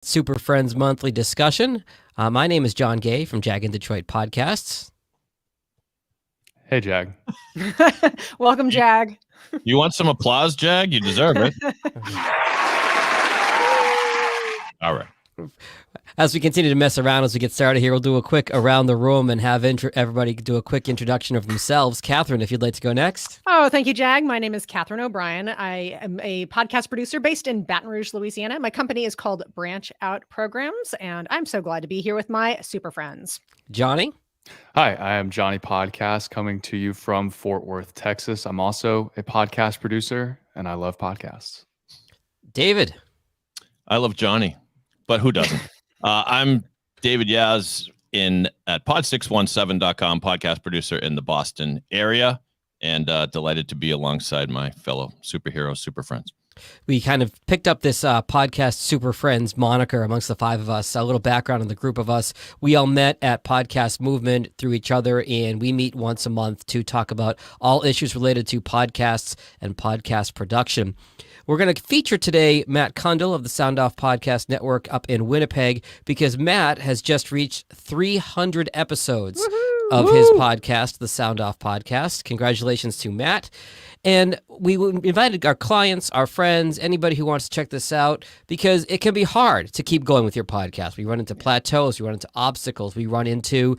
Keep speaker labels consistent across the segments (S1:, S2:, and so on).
S1: Super Friends monthly discussion. My name is Jon Gay from Jag and Detroit Podcasts.
S2: Hey, Jag.
S3: Welcome, Jag.
S4: You want some applause, Jag? You deserve it. All right.
S1: As we continue to mess around as we get started here, we'll do a quick around the room and have everybody do a quick introduction of themselves. Catherine, if you'd like to go next.
S3: Oh, thank you, Jag. My name is Catherine O'Brien. I am a podcast producer based in Baton Rouge, Louisiana. My company is called Branch Out Programs, and I'm so glad to be here with my super friends.
S1: Johnny?
S2: Hi, I am Johnny Podcast coming to you from Fort Worth, Texas. I'm also a podcast producer, and I love podcasts.
S1: David?
S4: I love Johnny, but who doesn't? I'm David Yaz at pod617.com, podcast producer in the Boston area, and delighted to be alongside my fellow superheroes, super friends.
S1: We kind of picked up this Podcast Super Friends moniker amongst the five of us. A little background on the group of us. We all met at Podcast Movement through each other, and we meet once a month to talk about all issues related to podcasts and podcast production. We're going to feature today Matt Cundill of the Sound Off Podcast Network up in Winnipeg, because Matt has just reached 300 episodes of his podcast, the Sound Off Podcast. Congratulations to Matt. And we invited our clients, our friends, anybody who wants to check this out, because it can be hard to keep going with your podcast. We run into plateaus, we run into obstacles, we run into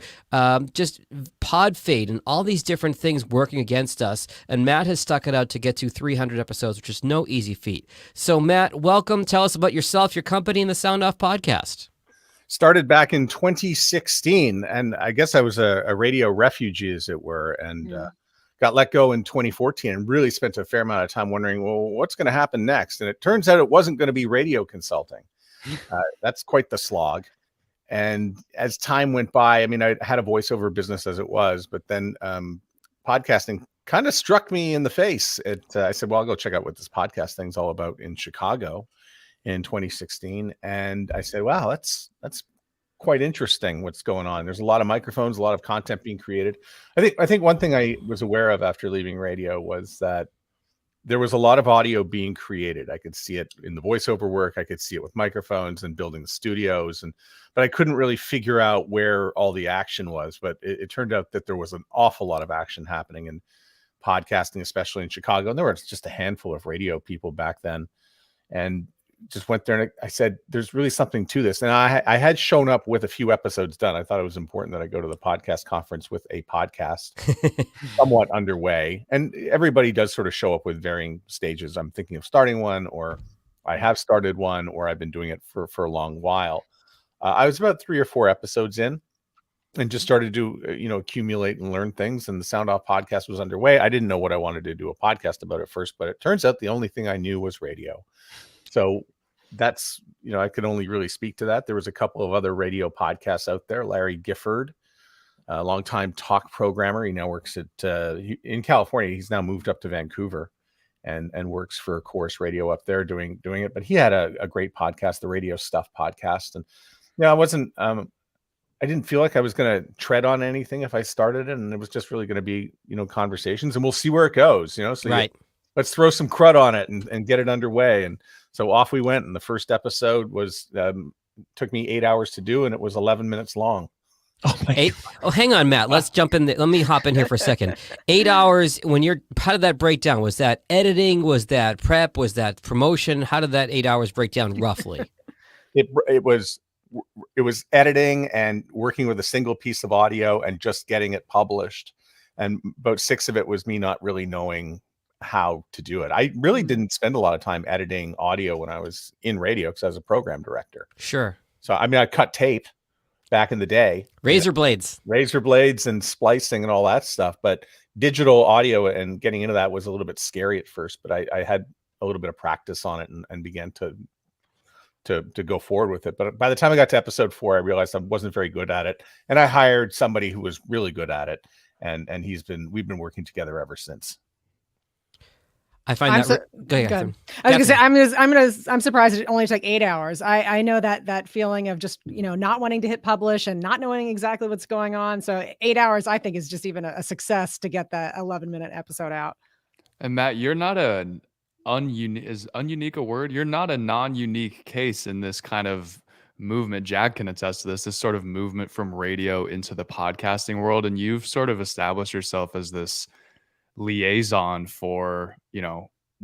S1: just pod fade and all these different things working against us. And Matt has stuck it out to get to 300 episodes, which is no easy feat. So Matt, welcome. Tell us about yourself, your company, and the Sound Off Podcast.
S5: Started back in 2016, and I guess I was a radio refugee, as it were, and got let go in 2014 and really spent a fair amount of time wondering, well, what's going to happen next? And it turns out it wasn't going to be radio consulting. That's quite the slog. And as time went by, I mean, I had a voiceover business as it was, but then podcasting kind of struck me in the face. I said, well, I'll go check out what this podcast thing's all about in Chicago in 2016. And I said, wow, that's quite interesting what's going on. There's a lot of microphones, a lot of content being created. I think one thing I was aware of after leaving radio was that there was a lot of audio being created. I could see it in the voiceover work. I could see it with microphones and building the studios, but I couldn't really figure out where all the action was. But it turned out that there was an awful lot of action happening in podcasting, especially in Chicago. And there were just a handful of radio people back then. And just went there and I said, there's really something to this. And I had shown up with a few episodes done. I thought it was important that I go to the podcast conference with a podcast somewhat underway. And everybody does sort of show up with varying stages. I'm thinking of starting one, or I have started one, or I've been doing it for a long while. I was about 3 or 4 episodes in and just started to, accumulate and learn things. And the Sound Off Podcast was underway. I didn't know what I wanted to do a podcast about at first, but it turns out the only thing I knew was radio. So that's, I could only really speak to that. There was a couple of other radio podcasts out there. Larry Gifford, a longtime talk programmer. He now works in California. He's now moved up to Vancouver and works for Chorus Radio up there doing it. But he had a great podcast, the Radio Stuff podcast. And I didn't feel like I was going to tread on anything if I started it. And it was just really going to be, conversations, and we'll see where it goes, So
S1: right.
S5: Let's throw some crud on it and get it underway. And so off we went. And the first episode was took me 8 hours to do, and it was 11 minutes long.
S1: Oh, hang on, Matt. Let's jump in. Let me hop in here for a second. 8 hours. How did that break down? Was that editing? Was that prep? Was that promotion? How did that 8 hours break down roughly?
S5: It was editing and working with a single piece of audio and just getting it published. And about 6 of it was me not really knowing how to do it. I really didn't spend a lot of time editing audio when I was in radio because I was a program director.
S1: Sure.
S5: So, I cut tape back in the day.
S1: Razor blades
S5: and splicing and all that stuff. But digital audio and getting into that was a little bit scary at first, but I had a little bit of practice on it and began to go forward with it. But by the time I got to episode 4, I realized I wasn't very good at it. And I hired somebody who was really good at it. And we've been working together ever since.
S1: I find
S3: go ahead. I was gonna say I'm surprised it only took 8 hours. I know that feeling of just not wanting to hit publish and not knowing exactly what's going on. So 8 hours I think is just even a success to get that 11-minute episode out.
S2: And Matt, you're not is ununique a word? You're not a non-unique case in this kind of movement, Jag can attest to this sort of movement from radio into the podcasting world. And you've sort of established yourself as this liaison for,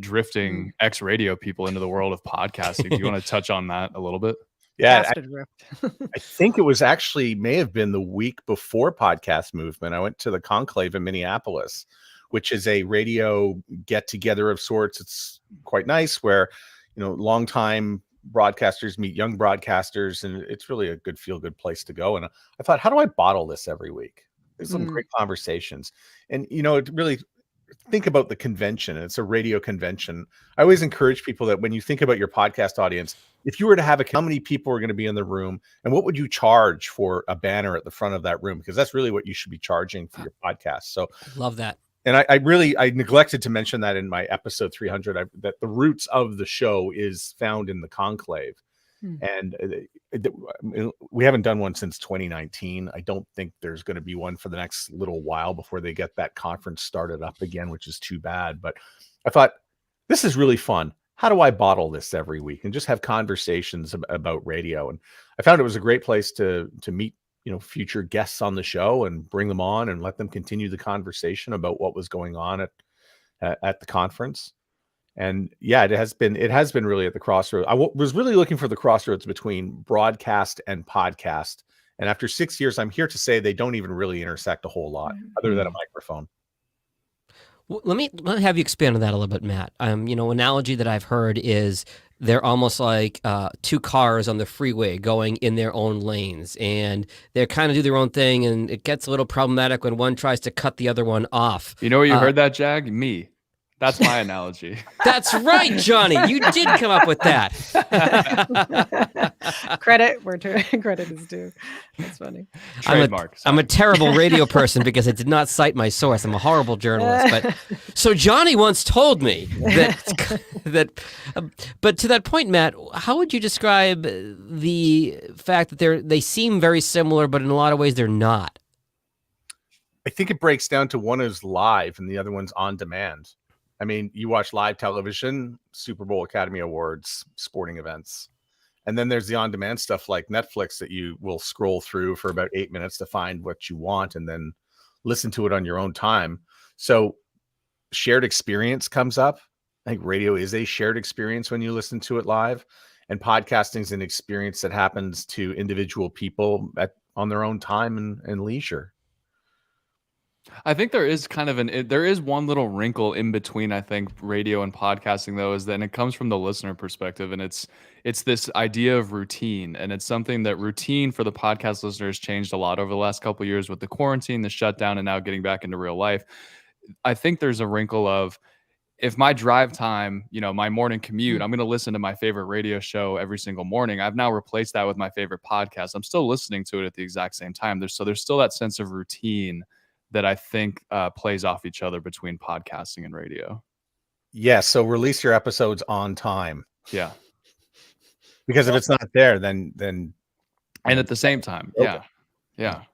S2: drifting ex-radio people into the world of podcasting. Do you want to touch on that a little bit?
S5: Yeah, I think it was may have been the week before Podcast Movement. I went to the Conclave in Minneapolis, which is a radio get together of sorts. It's quite nice where, longtime broadcasters meet young broadcasters, and it's really a good feel-good place to go. And I thought, how do I bottle this every week? There's some great conversations, and it really think about the convention. It's a radio convention. I always encourage people that when you think about your podcast audience, if you were to have how many people are going to be in the room, and what would you charge for a banner at the front of that room? Because that's really what you should be charging for your podcast. So
S1: love that.
S5: And I neglected to mention that in my episode 300, that the roots of the show is found in the Conclave. And we haven't done one since 2019. I don't think there's going to be one for the next little while before they get that conference started up again, which is too bad. But I thought, this is really fun. How do I bottle this every week and just have conversations about radio? And I found it was a great place to meet, future guests on the show and bring them on and let them continue the conversation about what was going on at the conference. And yeah, it has been really at the crossroads. I was really looking for the crossroads between broadcast and podcast. And after 6 years, I'm here to say they don't even really intersect a whole lot other than a microphone.
S1: Well, let me have you expand on that a little bit, Matt. Analogy that I've heard is they're almost like two cars on the freeway going in their own lanes, and they kind of do their own thing, and it gets a little problematic when one tries to cut the other one off.
S2: You know where you heard that, Jag? Me. That's my analogy.
S1: That's right, Johnny. You did come up with that.
S3: Credit where credit is due. That's funny.
S1: I'm a terrible radio person because I did not cite my source. I'm a horrible journalist. But so Johnny once told me that but to that point, Matt, how would you describe the fact that they seem very similar, but in a lot of ways they're not?
S5: I think it breaks down to one is live and the other one's on demand. I mean, you watch live television, Super Bowl, Academy Awards, sporting events. And then there's the on-demand stuff like Netflix that you will scroll through for about 8 minutes to find what you want and then listen to it on your own time. So shared experience comes up. I think radio is a shared experience when you listen to it live. And podcasting is an experience that happens to individual people on their own time and leisure.
S2: I think there is there is one little wrinkle in between, I think, radio and podcasting, though, is that it comes from the listener perspective. And it's this idea of routine. And it's something that routine for the podcast listeners changed a lot over the last couple of years with the quarantine, the shutdown, and now getting back into real life. I think there's a wrinkle of, if my drive time, my morning commute, I'm going to listen to my favorite radio show every single morning. I've now replaced that with my favorite podcast. I'm still listening to it at the exact same time. There's still that sense of routine that I think plays off each other between podcasting and radio.
S5: Yeah. So release your episodes on time.
S2: Yeah.
S5: Because if it's not there, then.
S2: And at the same time. Yeah. Yeah.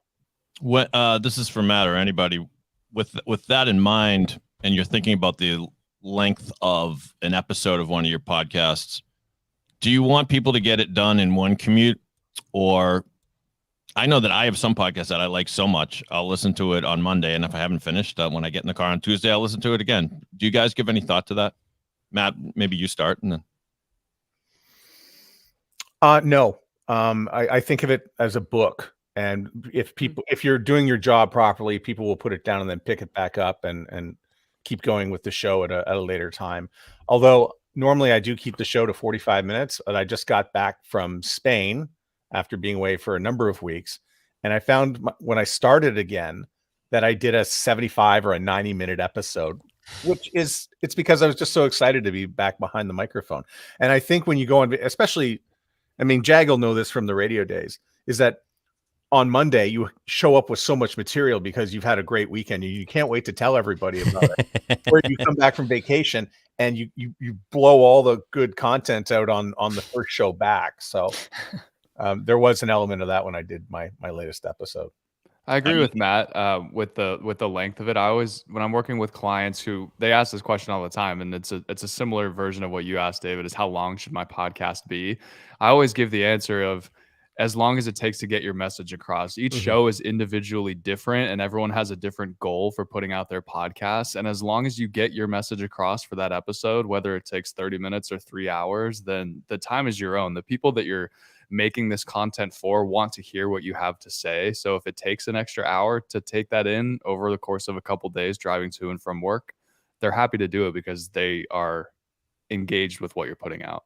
S4: What, this is for Matt or anybody with that in mind, and you're thinking about the length of an episode of one of your podcasts, do you want people to get it done in one commute? Or I know that I have some podcasts that I like so much, I'll listen to it on Monday, and if I haven't finished, when I get in the car on Tuesday, I'll listen to it again. Do you guys give any thought to that? Matt, maybe you start and then.
S5: No. I think of it as a book, and if you're doing your job properly, people will put it down and then pick it back up and keep going with the show at a later time. Although normally I do keep the show to 45 minutes, but I just got back from Spain after being away for a number of weeks. And I found when I started again that I did a 75 or a 90-minute episode, it's because I was just so excited to be back behind the microphone. And I think when you go on, especially, Jag will know this from the radio days, is that on Monday you show up with so much material because you've had a great weekend. You can't wait to tell everybody about it. Or you come back from vacation and you blow all the good content out on the first show back. So there was an element of that when I did my latest episode.
S2: I agree with Matt with the length of it. I always, when I'm working with clients who they ask this question all the time, and it's a similar version of what you asked, David, is how long should my podcast be? I always give the answer of, as long as it takes to get your message across. Each
S1: Mhm.
S2: show is individually different, and everyone has a different goal for putting out their podcasts. And as long as you get your message across for that episode, whether it takes 30 minutes or 3 hours, then the time is your own. The people that you're making this content for want to hear what you have to say. So if it takes an extra hour to take that in over the course of a couple days driving to and from work, they're happy to do it because they are engaged with what you're putting out.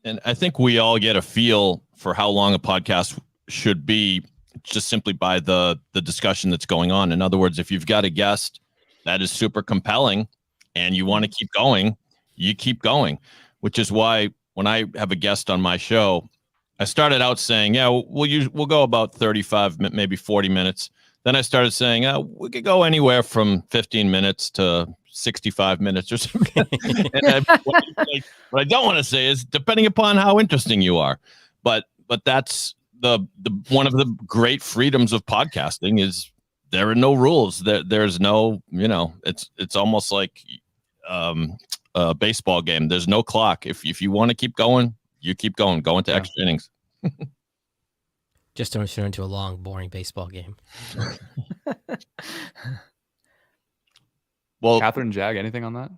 S4: And I think we all get a feel for how long a podcast should be just simply by the discussion that's going on. In other words, if you've got a guest that is super compelling and you want to keep going, you keep going, which is why when I have a guest on my show, I started out saying, yeah, we'll go about 35, maybe 40 minutes. Then I started saying, we could go anywhere from 15 minutes to 65 minutes or something. And what I don't want to say is depending upon how interesting you are. But that's the one of the great freedoms of podcasting is there are no rules. There's no, it's almost like a baseball game. There's no clock. If you want to keep going, you keep going into extra innings.
S1: Just don't turn into a long, boring baseball game.
S4: Well,
S2: Catherine, Jag, anything on that?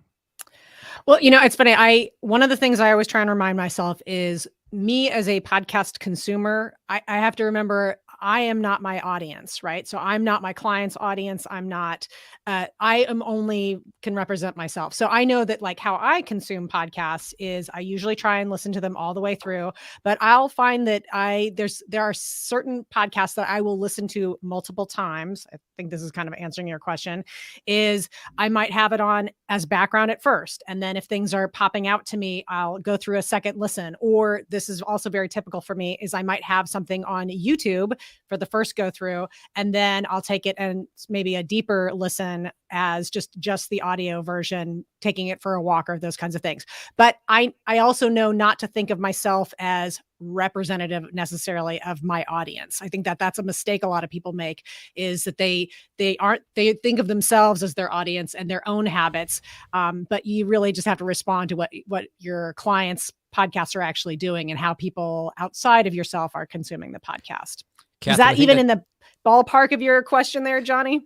S3: Well, it's funny. One of the things I always try and remind myself is me as a podcast consumer, I have to remember I am not my audience, right? So I'm not my client's audience. I'm not, I am only can represent myself. So I know that like how I consume podcasts is I usually try and listen to them all the way through, but I'll find that there are certain podcasts that I will listen to multiple times. I think this is kind of answering your question, is I might have it on as background at first. And then if things are popping out to me, I'll go through a second listen. Or this is also very typical for me is I might have something on YouTube for the first go through, and then I'll take it and maybe a deeper listen as just the audio version, taking it for a walk or those kinds of things. But I also know not to think of myself as representative necessarily of my audience. I think that that's a mistake a lot of people make, is that they think of themselves as their audience and their own habits. But you really just have to respond to what your clients' podcasts are actually doing and how people outside of yourself are consuming the podcast.
S1: Catherine,
S3: Is that even in the ballpark of your question there, Johnny?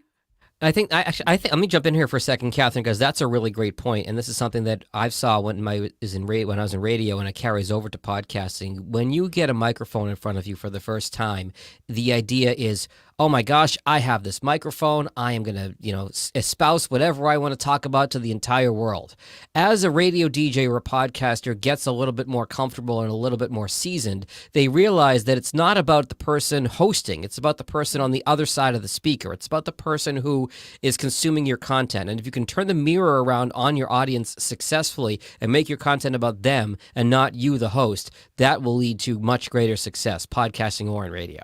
S1: I think let me jump in here for a second, Catherine, because that's a really great point, and this is something that I saw when I was in radio, and it carries over to podcasting. When you get a microphone in front of you for the first time, the idea is, oh my gosh, I have this microphone. I am going to, espouse whatever I want to talk about to the entire world. As a radio DJ or a podcaster gets a little bit more comfortable and a little bit more seasoned, they realize that it's not about the person hosting. It's about the person on the other side of the speaker. It's about the person who is consuming your content. And if you can turn the mirror around on your audience successfully and make your content about them and not you, the host, that will lead to much greater success, podcasting or in radio.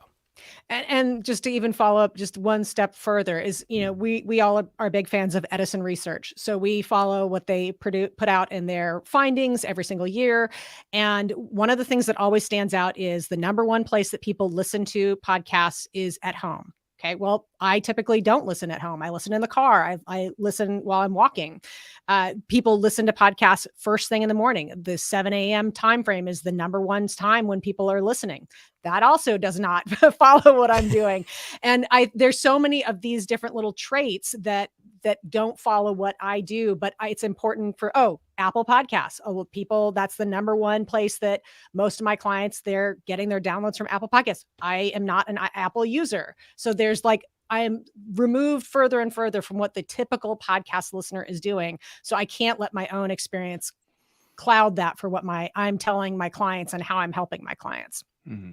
S3: And just to even follow up just one step further is, we all are big fans of Edison Research. So we follow what they put out in their findings every single year. And one of the things that always stands out is the number one place that people listen to podcasts is at home. Okay. Well, I typically don't listen at home. I listen in the car. I listen while I'm walking. People listen to podcasts first thing in the morning. The 7 a.m. time frame is the number one time when people are listening. That also does not follow what I'm doing. And there's so many of these different little traits that don't follow what I do, but it's important for, Apple Podcasts. People, that's the number one place that most of my clients, they're getting their downloads from Apple Podcasts. I am not an Apple user. So there's I am removed further and further from what the typical podcast listener is doing. So I can't let my own experience cloud that for what I'm telling my clients and how I'm helping my clients.
S2: Mm-hmm.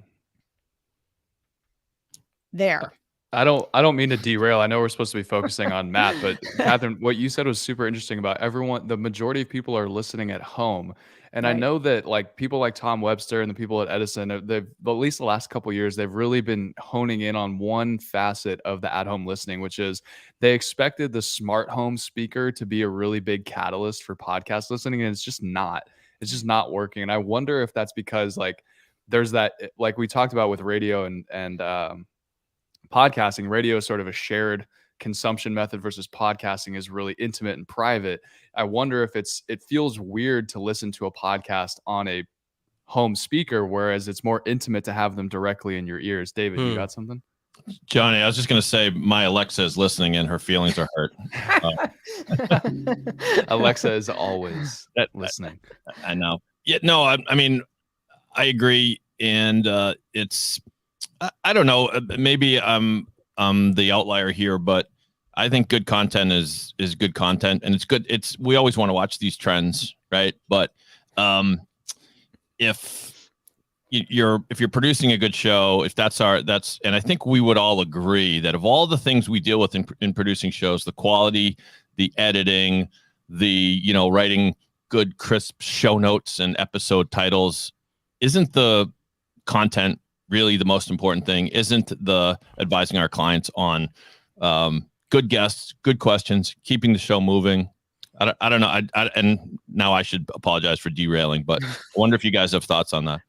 S3: There.
S2: I don't mean to derail. I know we're supposed to be focusing on Matt, but Catherine, what you said was super interesting about the majority of people are listening at home. And right. I know that like people like Tom Webster and the people at Edison, they've at least the last couple of years, they've really been honing in on one facet of the at-home listening, which is they expected the smart home speaker to be a really big catalyst for podcast listening. And it's just not working. And I wonder if that's because like there's that, like we talked about with radio and podcasting. Radio is sort of a shared consumption method versus podcasting is really intimate and private. I wonder if it feels weird to listen to a podcast on a home speaker, whereas it's more intimate to have them directly in your ears. David, you got something?
S4: Johnny, I was just going to say my Alexa is listening and her feelings are hurt.
S2: Alexa is always listening.
S4: I know. Yeah, no, I mean, I agree. And it's, I don't know, maybe I'm the outlier here, but I think good content is good content, and it's good. We always want to watch these trends, right? But if you're producing a good show, and I think we would all agree that of all the things we deal with in producing shows, the quality, the editing, the writing good crisp show notes and episode titles, isn't the content really the most important thing? Isn't the advising our clients on good guests, good questions, keeping the show moving? I don't know. And now I should apologize for derailing, but I wonder if you guys have thoughts on that.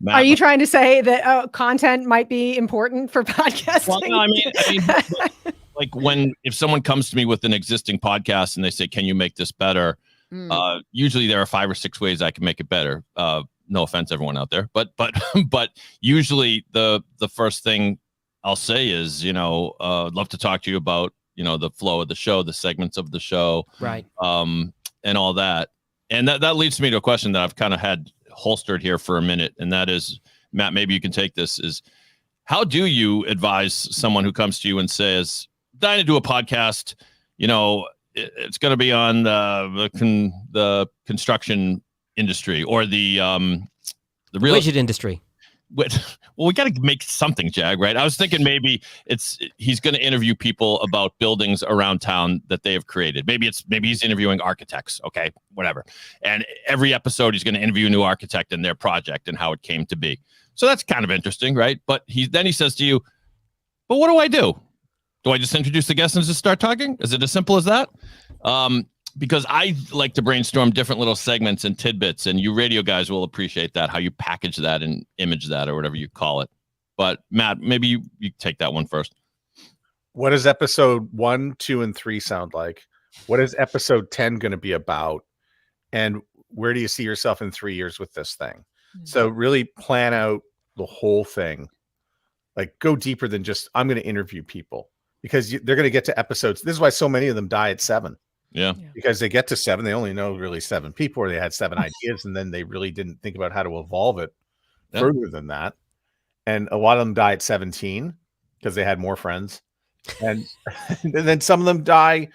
S4: Matt,
S3: are you trying to say that content might be important for podcasting?
S4: Well, no, I mean, like if someone comes to me with an existing podcast and they say, "Can you make this better?" Usually there are 5 or 6 ways I can make it better. No offense, everyone out there, but usually the first thing I'll say is, love to talk to you about, the flow of the show, the segments of the show,
S1: right?
S4: And all that. And that leads me to a question that I've kind of had holstered here for a minute, and that is, Matt, maybe you can take this. Is how do you advise someone who comes to you and says, "Dying to do a podcast, it's going to be on the construction industry or the real
S1: widget industry."
S4: Well, we got to make something, Jag, right? I was thinking maybe he's going to interview people about buildings around town that they have created. Maybe he's interviewing architects. Okay, whatever. And every episode he's going to interview a new architect and their project and how it came to be. So that's kind of interesting, right? But he says to you, "But what do I do? Do I just introduce the guests and just start talking? Is it as simple as that?" Because I like to brainstorm different little segments and tidbits, and you radio guys will appreciate that, how you package that and image that or whatever you call it. But Matt, maybe you take that one first.
S5: What does episode 1, 2, and 3 sound like? What is episode 10 going to be about? And where do you see yourself in 3 years with this thing? So really plan out the whole thing. Like go deeper than just, I'm going to interview people, because they're going to get to episodes. This is why so many of them die at 7.
S4: Yeah.
S5: Because they get to 7, they only know really 7 people, or they had 7 ideas, and then they really didn't think about how to evolve it further than that. And a lot of them die at 17 because they had more friends. And, and then some of them die.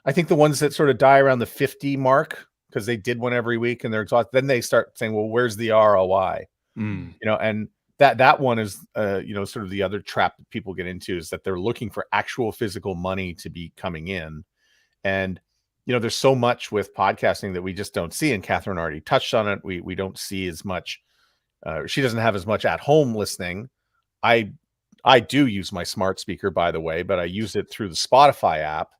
S5: I think the ones that sort of die around the 50 mark, because they did one every week and they're exhausted, then they start saying, "Well, where's the ROI?" And that one is, sort of the other trap that people get into, is that they're looking for actual physical money to be coming in. And there's so much with podcasting that we just don't see. And Catherine already touched on it. We don't see as much. She doesn't have as much at home listening. I do use my smart speaker, by the way, but I use it through the Spotify app.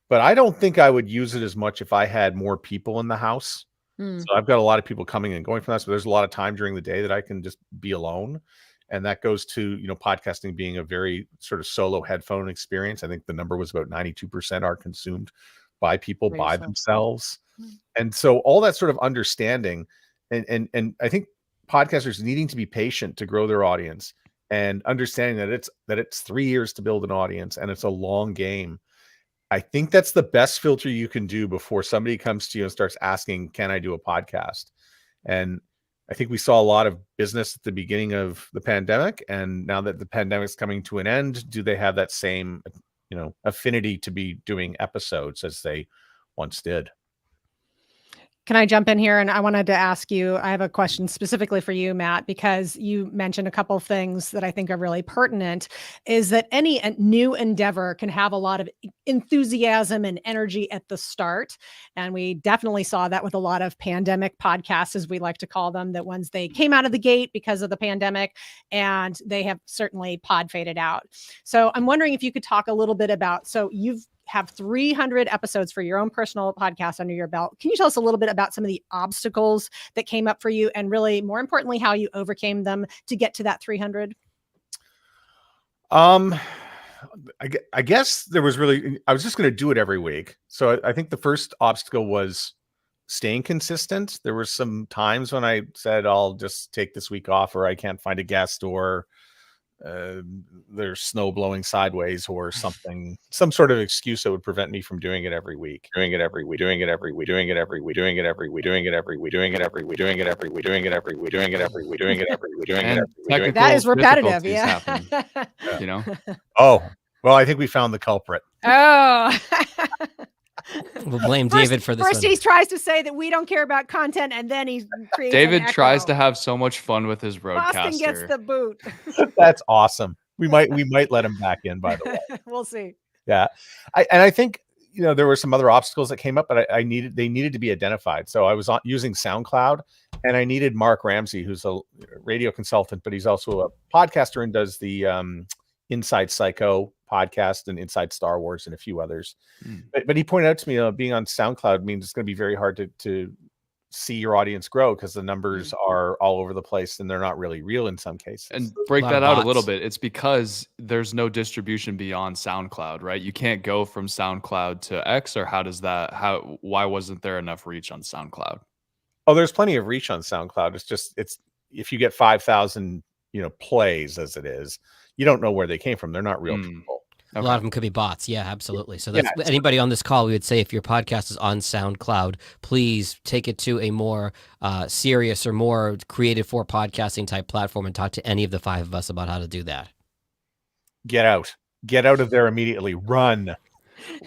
S5: But I don't think I would use it as much if I had more people in the house. So I've got a lot of people coming and going from that. So there's a lot of time during the day that I can just be alone. And that goes to, podcasting being a very sort of solo headphone experience. I think the number was about 92% are consumed by people by themselves. And so all that sort of understanding and I think podcasters needing to be patient to grow their audience, and understanding that it's 3 years to build an audience and it's a long game. I think that's the best filter you can do before somebody comes to you and starts asking, "Can I do a podcast?" And I think we saw a lot of business at the beginning of the pandemic, and now that the pandemic's coming to an end, do they have that same affinity to be doing episodes as they once did?
S3: Can I jump in here? And I wanted to ask you, I have a question specifically for you, Matt, because you mentioned a couple of things that I think are really pertinent, is that any new endeavor can have a lot of enthusiasm and energy at the start. And we definitely saw that with a lot of pandemic podcasts, as we like to call them, that once they came out of the gate because of the pandemic, and they have certainly pod faded out. So I'm wondering if you could talk a little bit about, so you've have 300 episodes for your own personal podcast under your belt. Can you tell us a little bit about some of the obstacles that came up for you, and really, more importantly, how you overcame them to get to that 300?
S5: I guess there was really, I was just going to do it every week. So I think the first obstacle was staying consistent. There were some times when I said, I'll just take this week off, or I can't find a guest, or there's snow blowing sideways, or something, some sort of excuse that would prevent me from doing it every week. Doing it every week. Doing it every week. Doing it every week. Doing it every week. Doing it every week. Doing it every week. Doing it every week. Doing it every week. Doing it every week. Doing it every week. Doing it every week.
S3: That is repetitive.
S2: difficulties
S3: Yeah.
S2: happen, you know.
S5: Oh, well, I think we found the culprit.
S3: Oh.
S1: We'll blame David for this
S3: First,
S1: one.
S3: he tries to say that we don't care about content, and then he creates
S2: David
S3: an
S2: tries
S3: echo.
S2: to have so much fun with his
S3: Boston
S2: roadcaster.
S3: gets the boot.
S5: That's awesome. We might let him back in, by the way.
S3: We'll see.
S5: Yeah. I think, there were some other obstacles that came up, but they needed to be identified. So I was using SoundCloud, and I needed Mark Ramsey, who's a radio consultant, but he's also a podcaster and does the Inside Psycho podcast and Inside Star Wars and a few others. But he pointed out to me, being on SoundCloud means it's going to be very hard to see your audience grow, because the numbers are all over the place and they're not really real in some cases.
S2: And break
S1: lot
S2: that
S1: of
S2: out a little
S1: bots.
S2: bit. It's because there's no distribution beyond SoundCloud, right? You can't go from SoundCloud to X, or why wasn't there enough reach on SoundCloud?
S5: Oh, there's plenty of reach on SoundCloud. It's if you get 5,000, plays as it is, you don't know where they came from. They're not real people.
S1: A lot of them could be bots. Yeah, absolutely. So that's anybody on this call, we would say, if your podcast is on SoundCloud, please take it to a more serious or more creative for podcasting type platform and talk to any of the five of us about how to do that.
S5: Get out of there immediately. Run.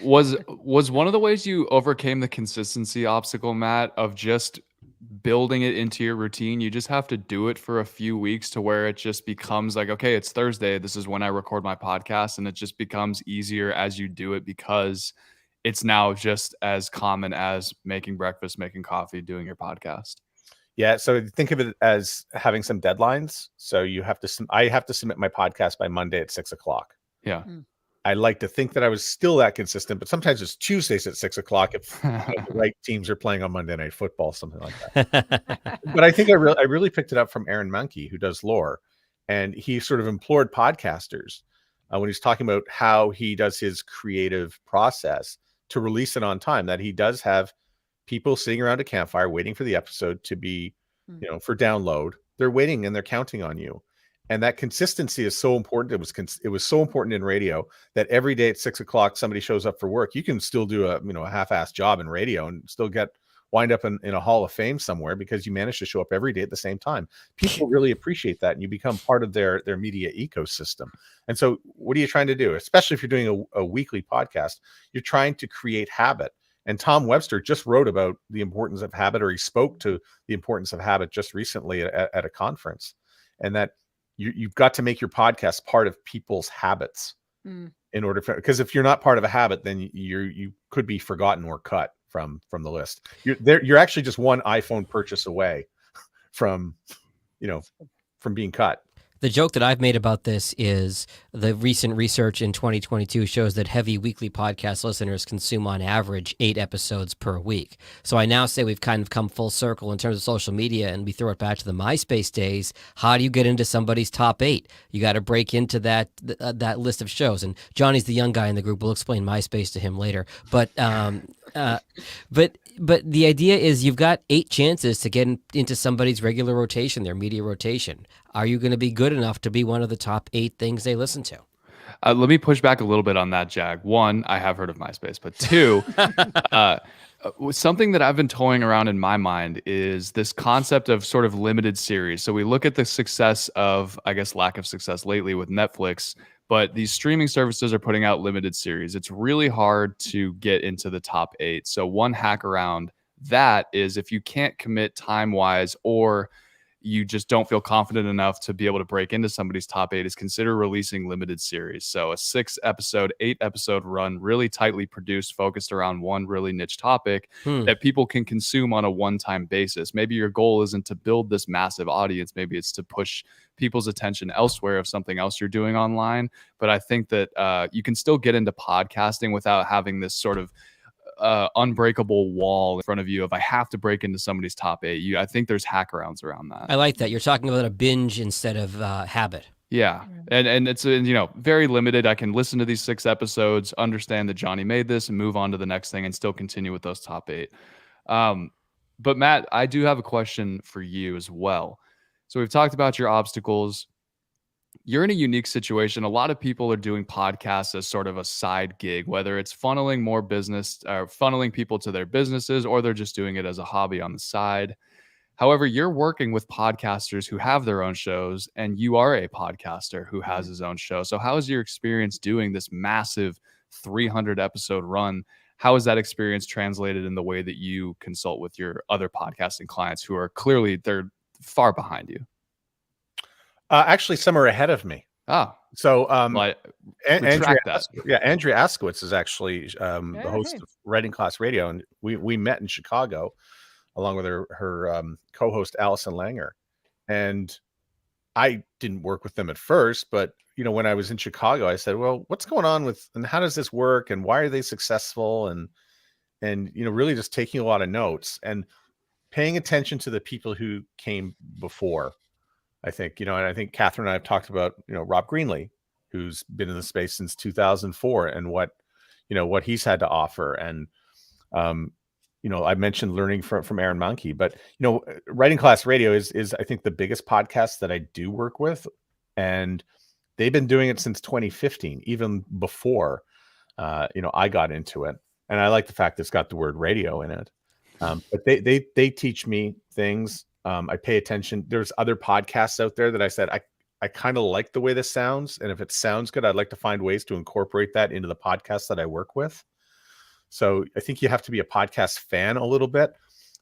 S2: Was one of the ways you overcame the consistency obstacle, Matt, of just building it into your routine? You just have to do it for a few weeks to where it just becomes like, okay, it's Thursday, this is when I record my podcast, and it just becomes easier as you do it, because it's now just as common as making breakfast, making coffee, doing your podcast.
S5: Yeah, so think of it as having some deadlines. So I have to submit my podcast by Monday at 6:00.
S2: Yeah.
S5: I like to think that I was still that consistent, but sometimes it's Tuesdays at 6:00 if the right teams are playing on Monday Night Football, something like that. But I think I really picked it up from Aaron Monkey, who does lore, and he sort of implored podcasters when he's talking about how he does his creative process to release it on time, that he does have people sitting around a campfire waiting for the episode to be, for download. They're waiting and they're counting on you. And that consistency is so important. It was so important in radio that every day at 6:00, somebody shows up for work. You can still do a half-assed job in radio and still wind up in a hall of fame somewhere, because you manage to show up every day at the same time. People really appreciate that, and you become part of their media ecosystem. And so what are you trying to do? Especially if you're doing a weekly podcast, you're trying to create habit. And Tom Webster just wrote about the importance of habit, or he spoke to the importance of habit just recently at a conference, and that you've got to make your podcast part of people's habits in order because if you're not part of a habit, then you could be forgotten or cut from the list. You're actually just one iPhone purchase away from being cut.
S1: The joke that I've made about this is the recent research in 2022 shows that heavy weekly podcast listeners consume on average 8 episodes per week. So I now say we've kind of come full circle in terms of social media, and we throw it back to the MySpace days. How do you get into somebody's top 8? You got to break into that list of shows. And Johnny's the young guy in the group. We'll explain MySpace to him later. But the idea is you've got 8 chances to get into somebody's regular rotation, their media rotation. Are you going to be good enough to be one of the top 8 things they listen to?
S2: Let me push back a little bit on that, Jag. 1, I have heard of MySpace, but 2, something that I've been toying around in my mind is this concept of sort of limited series. So we look at the success of, I guess, lack of success lately with Netflix, but these streaming services are putting out limited series. It's really hard to get into the top 8. So one hack around that is, if you can't commit time-wise, or you just don't feel confident enough to be able to break into somebody's top 8, is consider releasing limited series. So a 6-episode, 8-episode run, really tightly produced, focused around one really niche topic that people can consume on a one-time basis. Maybe your goal isn't to build this massive audience. Maybe it's to push people's attention elsewhere of something else you're doing online. But I think that you can still get into podcasting without having this sort of unbreakable wall in front of you of I have to break into somebody's top 8. I think there's hackarounds around that.
S1: I like that. You're talking about a binge instead of habit.
S2: Yeah. And it's very limited. I can listen to these 6 episodes, understand that Johnny made this, and move on to the next thing and still continue with those top 8. But Matt, I do have a question for you as well. So we've talked about your obstacles. You're in a unique situation. A lot of people are doing podcasts as sort of a side gig, whether it's funneling more business or funneling people to their businesses, or they're just doing it as a hobby on the side. However, you're working with podcasters who have their own shows, and you are a podcaster who has his own show. So how is your experience doing this massive 300 episode run? How is that experience translated in the way that you consult with your other podcasting clients who are clearly, they're far behind you?
S5: Actually, some are ahead of me.
S2: Ah,
S5: So
S2: well,
S5: Andrea
S2: that.
S5: Askowitz is actually the host of Writing Class Radio, and we met in Chicago along with her co-host Allison Langer. And I didn't work with them at first, but when I was in Chicago, I said, well, what's going on with, and how does this work, and why are they successful, and really just taking a lot of notes and paying attention to the people who came before. I think, and I think Catherine and I have talked about, Rob Greenlee, who's been in the space since 2004, and what he's had to offer. And, I mentioned learning from Aaron Mahnke, but, Writing Class Radio is I think the biggest podcast that I do work with. And they've been doing it since 2015, even before, I got into it. And I like the fact that it's got the word radio in it. But they teach me things. I pay attention. There's other podcasts out there that I said, I kind of like the way this sounds. And if it sounds good, I'd like to find ways to incorporate that into the podcast that I work with. So I think you have to be a podcast fan a little bit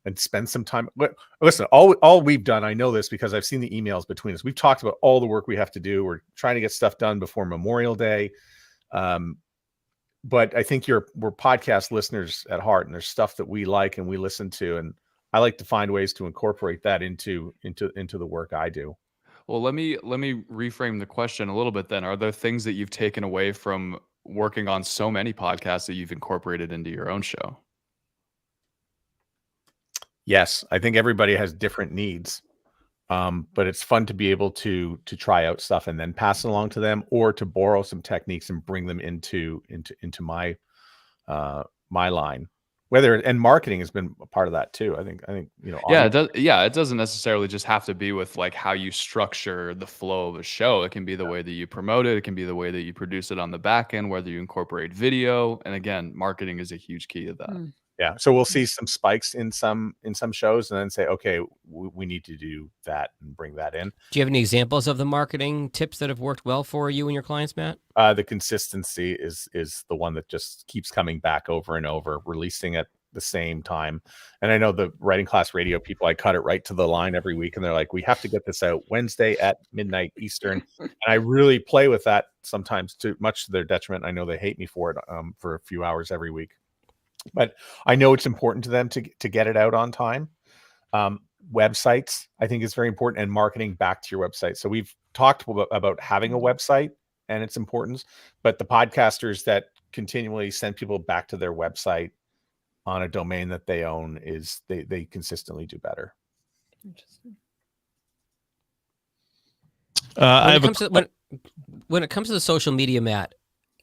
S5: and spend some time. But listen, all we've done, I know this because I've seen the emails between us. We've talked about all the work we have to do. We're trying to get stuff done before Memorial Day. But I think we're podcast listeners at heart, and there's stuff that we like and we listen to, and I like to find ways to incorporate that into the work I do.
S2: Well, let me reframe the question a little bit then. Are there things that you've taken away from working on so many podcasts that you've incorporated into your own show?
S5: Yes, I think everybody has different needs. But it's fun to be able to try out stuff and then pass it along to them, or to borrow some techniques and bring them into my my line. And marketing has been a part of that too. I think
S2: yeah, it does. Yeah, it doesn't necessarily just have to be with like how you structure the flow of a show. It can be the way that you promote it. It can be the way that you produce it on the back end, whether you incorporate video. And again, marketing is a huge key to that.
S5: Yeah. So we'll see some spikes in some shows, and then say, okay, we need to do that and bring that in.
S1: Do you have any examples of the marketing tips that have worked well for you and your clients, Matt?
S5: The consistency is the one that just keeps coming back over and over, releasing at the same time. And I know the Writing Class Radio people, I cut it right to the line every week, and they're like, we have to get this out Wednesday at midnight Eastern. And I really play with that sometimes, too much to their detriment. I know they hate me for it for a few hours every week. But I know it's important to them to get it out on time. Websites, I think, is very important, and marketing back to your website. So we've talked about having a website and its importance, but the podcasters that continually send people back to their website on a domain that they own they consistently do better.
S3: Interesting.
S1: When it comes to the social media, Matt,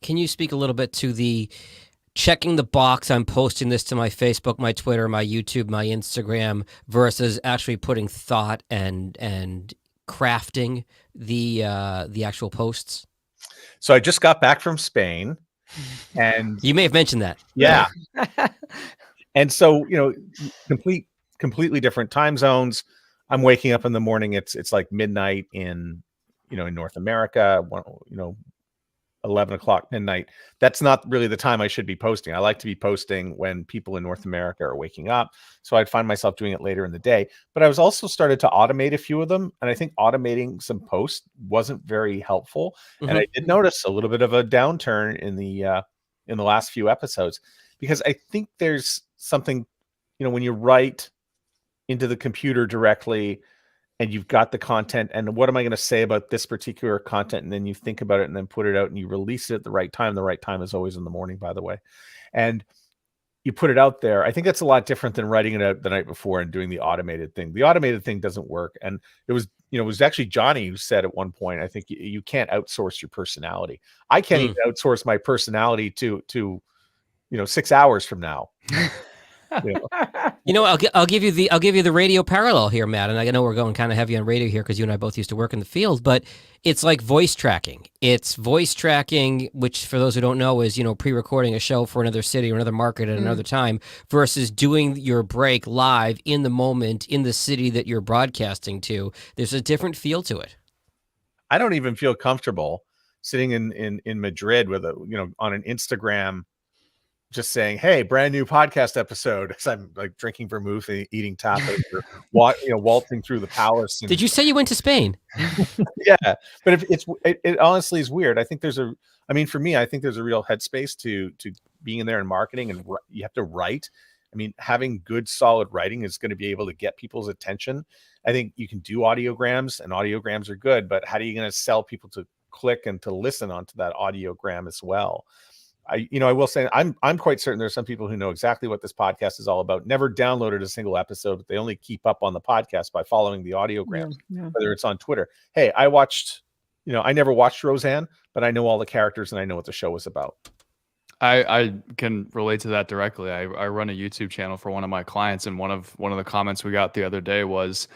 S1: can you speak a little bit to the checking the box, I'm posting this to my Facebook, my Twitter, my YouTube, my Instagram, versus actually putting thought and crafting the actual posts?
S5: So I just got back from Spain, and
S1: you may have mentioned that.
S5: Yeah. And so, completely different time zones. I'm waking up in the morning. It's like midnight in North America, 11 o'clock midnight. That's not really the time I should be posting. I like to be posting when people in North America are waking up. So I'd find myself doing it later in the day. But I was also started to automate a few of them. And I think automating some posts wasn't very helpful. Mm-hmm. And I did notice a little bit of a downturn in the last few episodes, because I think there's something, when you write into the computer directly, and you've got the content, and what am I going to say about this particular content? And then you think about it and then put it out and you release it at the right time. The right time is always in the morning, by the way. And you put it out there. I think that's a lot different than writing it out the night before and doing the automated thing. The automated thing doesn't work. And it was actually Johnny who said at one point, I think you can't outsource your personality. I can't even outsource my personality to 6 hours from now.
S1: You know, I'll give you the radio parallel here, Matt. And I know we're going kind of heavy on radio here because you and I both used to work in the field, but it's like voice tracking. It's voice tracking, which for those who don't know is, pre-recording a show for another city or another market at another time versus doing your break live in the moment in the city that you're broadcasting to. There's a different feel to it.
S5: I don't even feel comfortable sitting in Madrid with on an Instagram, just saying, "Hey, brand new podcast episode." As I'm like drinking vermouth and eating tapas, or waltzing through the palace.
S1: Did you say you went to Spain?
S5: Yeah, but if it honestly is weird. I think for me, I think there's a real headspace to being in there in marketing, and you have to write. I mean, having good, solid writing is going to be able to get people's attention. I think you can do audiograms, and audiograms are good, but how are you going to sell people to click and to listen onto that audiogram as well? I will say I'm quite certain there's some people who know exactly what this podcast is all about. Never downloaded a single episode, but they only keep up on the podcast by following the audiograms, whether it's on Twitter. Hey, I never watched Roseanne, but I know all the characters and I know what the show was about.
S2: I can relate to that directly. I run a YouTube channel for one of my clients, and one of the comments we got the other day was,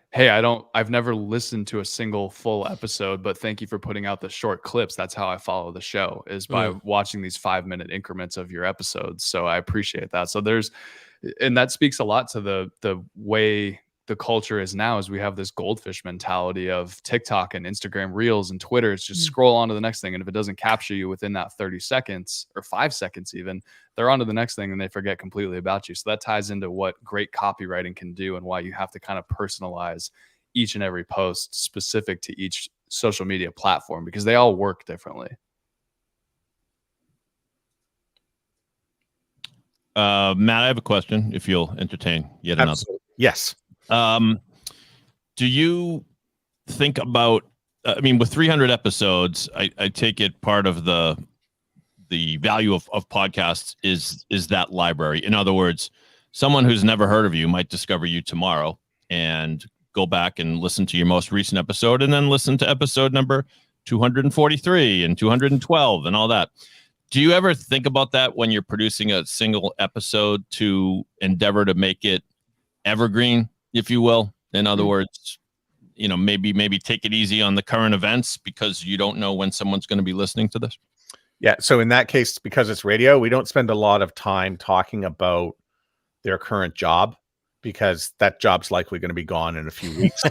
S2: "Hey, I've never listened to a single full episode, but thank you for putting out the short clips. That's how I follow the show, is by watching these 5-minute increments of your episodes." So I appreciate that. So and that speaks a lot to the way the culture is now, is we have this goldfish mentality of TikTok and Instagram Reels and Twitter. It's just scroll on to the next thing. And if it doesn't capture you within that 30 seconds or 5 seconds, even, they're on to the next thing and they forget completely about you. So that ties into what great copywriting can do and why you have to kind of personalize each and every post specific to each social media platform, because they all work differently.
S4: Matt, I have a question, if you'll entertain yet another.
S5: Absolutely. Yes.
S4: Do you think about, with 300 episodes, I take it part of the value of podcasts is that library. In other words, someone who's never heard of you might discover you tomorrow and go back and listen to your most recent episode, and then listen to episode number 243 and 212 and all that. Do you ever think about that when you're producing a single episode, to endeavor to make it evergreen, if you will? In other words, maybe take it easy on the current events, because you don't know when someone's going to be listening to this.
S5: Yeah. So in that case, because it's radio, we don't spend a lot of time talking about their current job, because that job's likely going to be gone in a few weeks.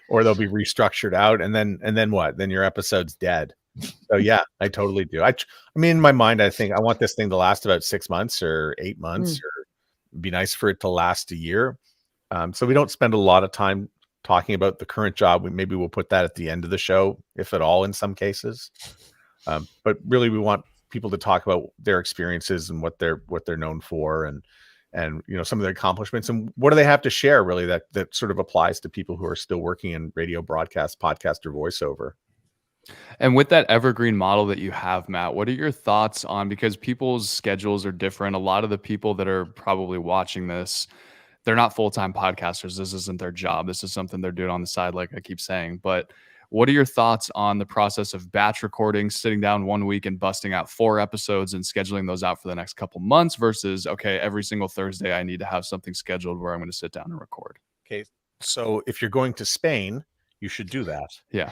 S5: Or they'll be restructured out. And then what? Then your episode's dead. So yeah, I totally do. I mean, in my mind, I think I want this thing to last about 6 months or 8 months, or it'd be nice for it to last a year. So we don't spend a lot of time talking about the current job. Maybe we'll put that at the end of the show, if at all, in some cases. But really, we want people to talk about their experiences and what they're known for, and some of their accomplishments, and what do they have to share, really, that sort of applies to people who are still working in radio, broadcast, podcast, or voiceover.
S2: And with that evergreen model that you have, Matt, what are your thoughts on, because people's schedules are different. A lot of the people that are probably watching this, they're not full-time podcasters. This isn't their job. This is something they're doing on the side, like I keep saying. But what are your thoughts on the process of batch recording, sitting down 1 week and busting out 4 episodes and scheduling those out for the next couple months, versus, okay, every single Thursday I need to have something scheduled where I'm going to sit down and record?
S5: Okay. So if you're going to Spain, you should do that.
S2: Yeah.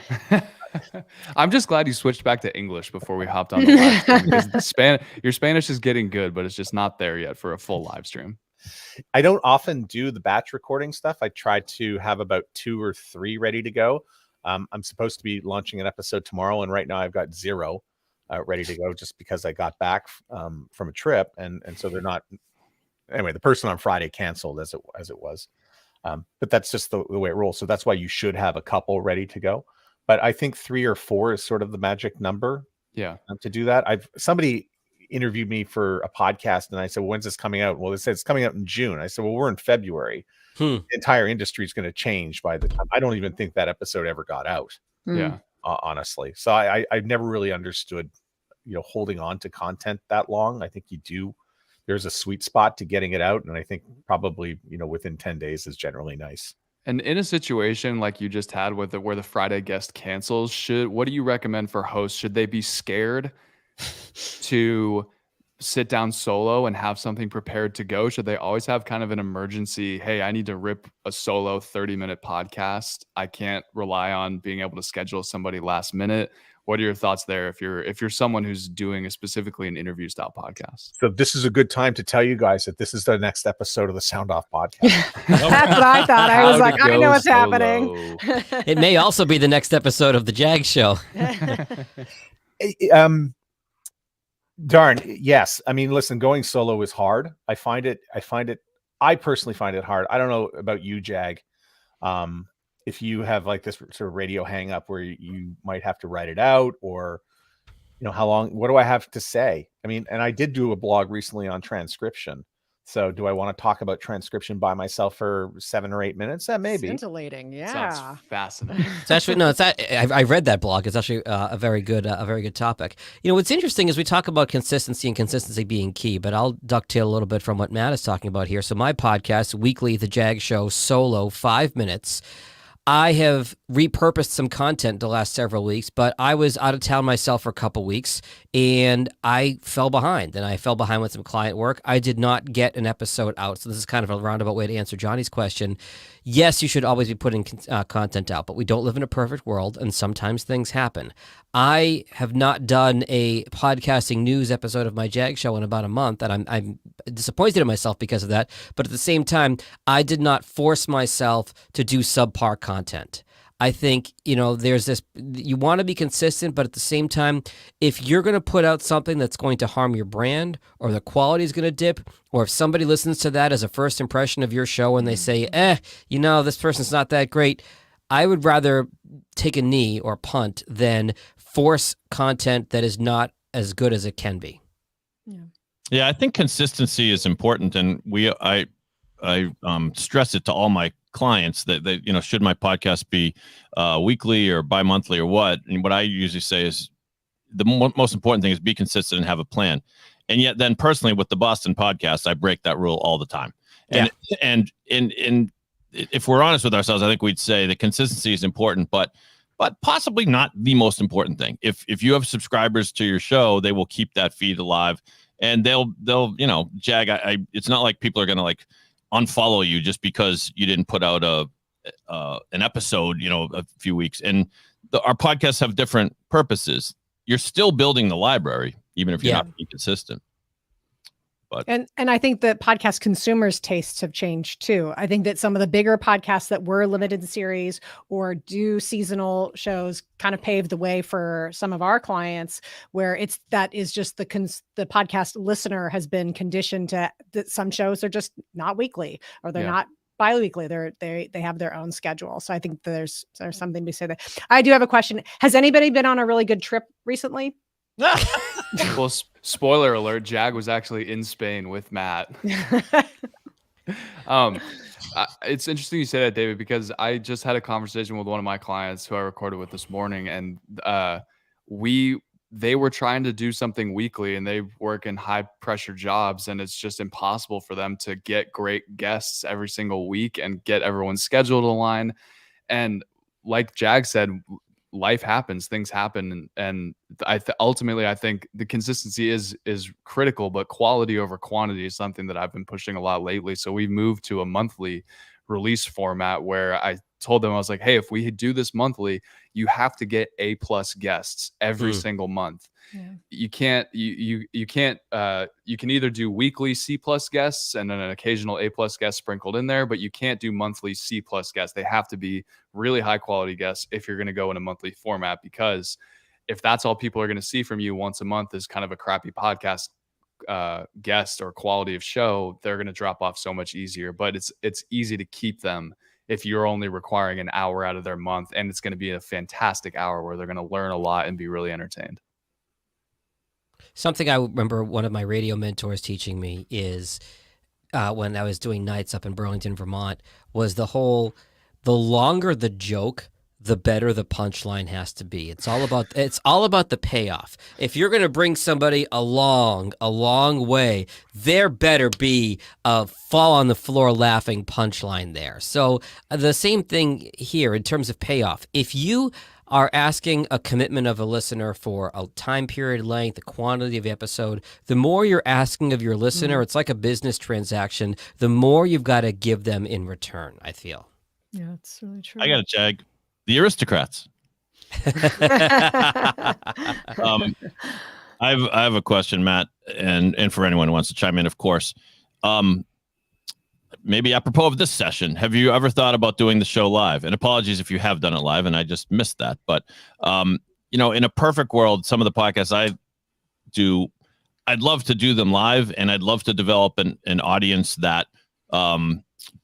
S2: I'm just glad you switched back to English before we hopped on the live stream, because your Spanish is getting good, but it's just not there yet for a full live stream.
S5: I don't often do the batch recording stuff. I try to have about 2 or 3 ready to go. I'm supposed to be launching an episode tomorrow, and right now I've got 0 ready to go, just because I got back from a trip, and so they're not. Anyway, the person on Friday canceled as it was, but that's just the way it rolls. So that's why you should have a couple ready to go. But I think 3 or 4 is sort of the magic number.
S2: Yeah,
S5: to do that. Somebody interviewed me for a podcast, and I said, well, when's this coming out? Well, they said it's coming out in June. I said, well, we're in February. The entire industry is going to change by the time. I don't even think that episode ever got out.
S2: Yeah,
S5: honestly. So I've never really understood, holding on to content that long. I think there's a sweet spot to getting it out, and I think probably within 10 days is generally nice.
S2: And in a situation like you just had where the Friday guest cancels, what do you recommend for hosts? Should they be scared to sit down solo and have something prepared to go? Should they always have kind of an emergency, hey, I need to rip a solo 30-minute podcast, I can't rely on being able to schedule somebody last minute? What are your thoughts there if you're someone who's doing specifically an interview style podcast?
S5: So this is a good time to tell you guys that this is the next episode of the Sound Off podcast.
S3: That's what I thought. I was like, I know what's happening.
S1: It may also be the next episode of the Jag Show.
S5: Darn, yes. I mean, listen, going solo is hard. I personally find it hard. I don't know about you, Jag. If you have like this sort of radio hang up where you might have to write it out, or, how long, what do I have to say? I mean, and I did do a blog recently on transcription. So do I want to talk about transcription by myself for 7 or 8 minutes? Maybe.
S3: Scintillating. Yeah.
S2: Sounds fascinating.
S1: It's actually I read that blog. It's actually a very good topic. What's interesting is we talk about consistency and consistency being key, but I'll ducktail a little bit from what Matt is talking about here. So my podcast, weekly, The Jag Show, solo, 5 minutes. I have repurposed some content the last several weeks, but I was out of town myself for a couple weeks, and I fell behind. And I fell behind with some client work. I did not get an episode out. So this is kind of a roundabout way to answer Johnny's question. Yes, you should always be putting content out, but we don't live in a perfect world, and sometimes things happen. I have not done a podcasting news episode of my Jag Show in about a month, and I'm disappointed in myself because of that. But at the same time, I did not force myself to do subpar content. I think, there's this, you want to be consistent, but at the same time, if you're going to put out something that's going to harm your brand, or the quality is going to dip, or if somebody listens to that as a first impression of your show and they say, this person's not that great, I would rather take a knee or punt than force content that is not as good as it can be.
S4: Yeah, I think consistency is important, and I stress it to all my clients that should my podcast be weekly or bi-monthly or what, and what I usually say is the most important thing is be consistent and have a plan. And yet then personally with the Boston podcast, I break that rule all the time. And if we're honest with ourselves, I think we'd say that consistency is important, but possibly not the most important thing. If you have subscribers to your show, they will keep that feed alive, and they'll Jag. It's not like people are going to unfollow you just because you didn't put out an episode, a few weeks. And our podcasts have different purposes. You're still building the library, even if you're not being consistent. But
S3: and I think that podcast consumers' tastes have changed too. I think that some of the bigger podcasts that were limited series or do seasonal shows kind of paved the way for some of our clients, where that is just the podcast listener has been conditioned to that some shows are just not weekly, or they're not bi-weekly. They have their own schedule. So I think there's something to be said there. I do have a question. Has anybody been on a really good trip recently?
S2: Well, spoiler alert, Jag was actually in Spain with Matt. It's interesting you say that, David, because I just had a conversation with one of my clients who I recorded with this morning, and they were trying to do something weekly, and they work in high pressure jobs, and it's just impossible for them to get great guests every single week and get everyone's schedule to align. And like Jag said, life happens, things happen, and ultimately I think the consistency is critical, but quality over quantity is something that I've been pushing a lot lately. So we moved to a monthly release format where I told them, I was like, hey, if we do this monthly, you have to get A+ guests every single month. You can't you can either do weekly C+ guests and then an occasional A+ guest sprinkled in there, but you can't do monthly C+ guests. They have to be really high quality guests if you're going to go in a monthly format, because if that's all people are going to see from you once a month is kind of a crappy podcast guest or quality of show, they're going to drop off so much easier. But it's easy to keep them if you're only requiring an hour out of their month, and it's going to be a fantastic hour where they're going to learn a lot and be really entertained.
S1: Something I remember one of my radio mentors teaching me is when I was doing nights up in Burlington, Vermont, was the longer the joke, the better the punchline has to be. It's all about the payoff. If you're going to bring somebody along a long way, there better be a fall on the floor laughing punchline there. So the same thing here in terms of payoff. If you are asking a commitment of a listener for a time period length, the quantity of episode. The more you're asking of your listener, it's like a business transaction. The more you've got to give them in return, I feel.
S3: Yeah, it's really true.
S4: I got to Jag. The aristocrats. I have a question, Matt, and for anyone who wants to chime in, of course. Maybe apropos of this session, have you ever thought about doing the show live? And apologies if you have done it live and I just missed that. But, in a perfect world, some of the podcasts I do, I'd love to do them live, and I'd love to develop an audience that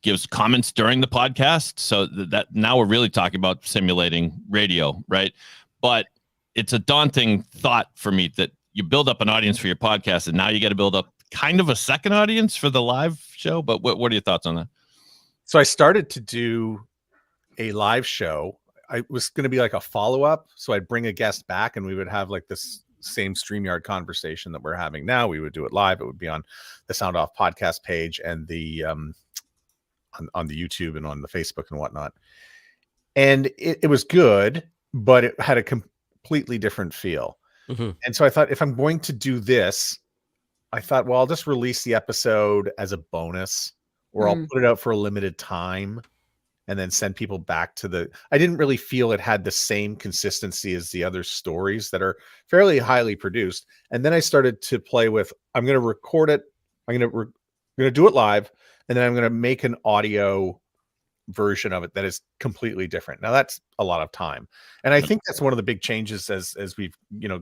S4: gives comments during the podcast. So that now we're really talking about simulating radio, right? But it's a daunting thought for me that you build up an audience for your podcast, and now you got to build up kind of a second audience for the live show. But what are your thoughts on that?
S5: So I started to do a live show. I was going to be like a follow-up. So I'd bring a guest back and we would have like this same StreamYard conversation that we're having now. We would do it live. It would be on the Sound Off podcast page and the on the YouTube and on the Facebook and whatnot. And it was good, but it had a completely different feel. Mm-hmm. And so I thought, if I'm going to do this, I thought, well, I'll just release the episode as a bonus, or I'll put it out for a limited time and then send people back to I didn't really feel it had the same consistency as the other stories that are fairly highly produced. And then I started to play with, I'm going to record it. I'm going to do it live, and then I'm going to make an audio version of it that is completely different. Now that's a lot of time. And I think that's one of the big changes as we've,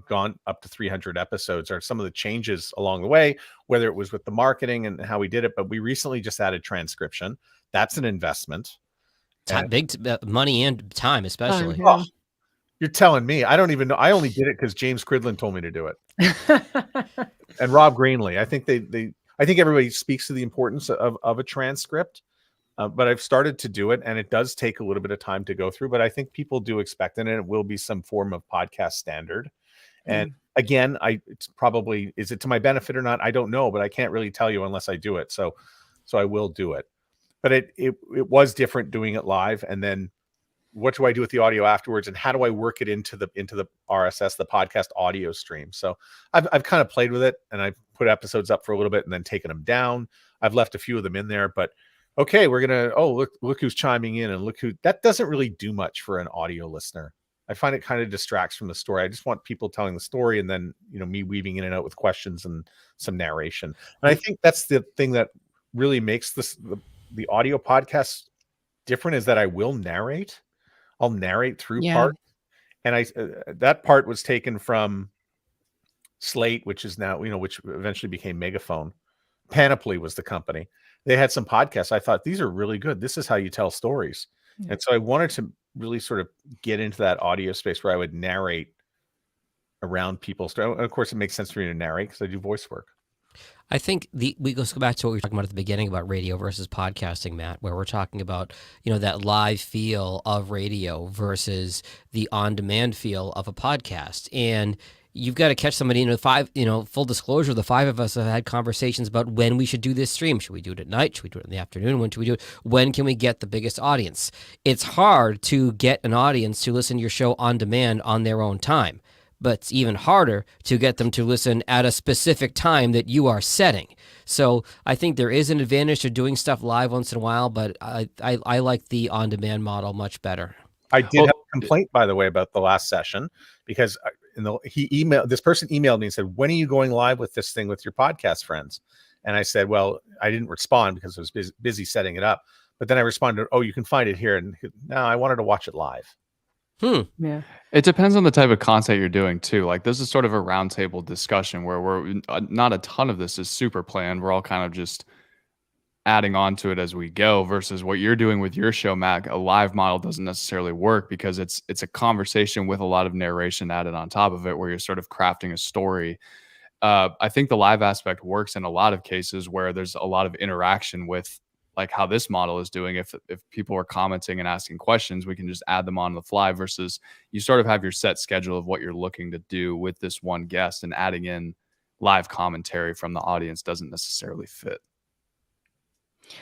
S5: gone up to 300 episodes, are some of the changes along the way, whether it was with the marketing and how we did it. But we recently just added transcription. That's an investment.
S1: Big money and time, especially.
S5: Oh, you're telling me. I don't even know. I only did it because James Cridlin told me to do it. And Rob Greenlee. I think I think everybody speaks to the importance of a transcript. But I've started to do it, and it does take a little bit of time to go through, but I think people do expect it, and it will be some form of podcast standard. And again, it's probably, is it to my benefit or not? I don't know, but I can't really tell you unless I do it. So I will do it. But it was different doing it live. And then what do I do with the audio afterwards, and how do I work it into the RSS, the podcast audio stream? So I've kind of played with it, and I've put episodes up for a little bit and then taken them down. I've left a few of them in there, but okay, we're going to, look who's chiming in, and that doesn't really do much for an audio listener. I find it kind of distracts from the story. I just want people telling the story, and then, me weaving in and out with questions and some narration. And I think that's the thing that really makes the audio podcast different, is that I will narrate. I'll narrate through part. And that part was taken from Slate, which is now, which eventually became Megaphone. Panoply was the company. They had some podcasts. I thought, these are really good. This is how you tell stories. Yeah. And so I wanted to really sort of get into that audio space where I would narrate around people's story. And of course, it makes sense for me to narrate because I do voice work.
S1: I think we go back to what we were talking about at the beginning about radio versus podcasting, Matt, where we're talking about, that live feel of radio versus the on-demand feel of a podcast. And you've got to catch somebody. Full disclosure, the five of us have had conversations about when we should do this stream. Should we do it at night? Should we do it in the afternoon? When should we do it? When can we get the biggest audience? It's hard to get an audience to listen to your show on demand on their own time, but it's even harder to get them to listen at a specific time that you are setting. So I think there is an advantage to doing stuff live once in a while, but I like the on-demand model much better.
S5: I did have a complaint, by the way, about the last session, because this person emailed me and said, when are you going live with this thing with your podcast friends? And I said, well, I didn't respond because I was busy setting it up. But then I responded, oh, you can find it here. And no, I wanted to watch it live.
S3: Yeah.
S2: It depends on the type of content you're doing too. Like, this is sort of a roundtable discussion where we're not a ton of this is super planned. We're all kind of just adding on to it as we go, versus what you're doing with your show, Mac. A live model doesn't necessarily work because it's a conversation with a lot of narration added on top of it, where you're sort of crafting a story. I think the live aspect works in a lot of cases where there's a lot of interaction with, like how this model is doing. If people are commenting and asking questions, we can just add them on the fly, versus you sort of have your set schedule of what you're looking to do with this one guest, and adding in live commentary from the audience doesn't necessarily fit.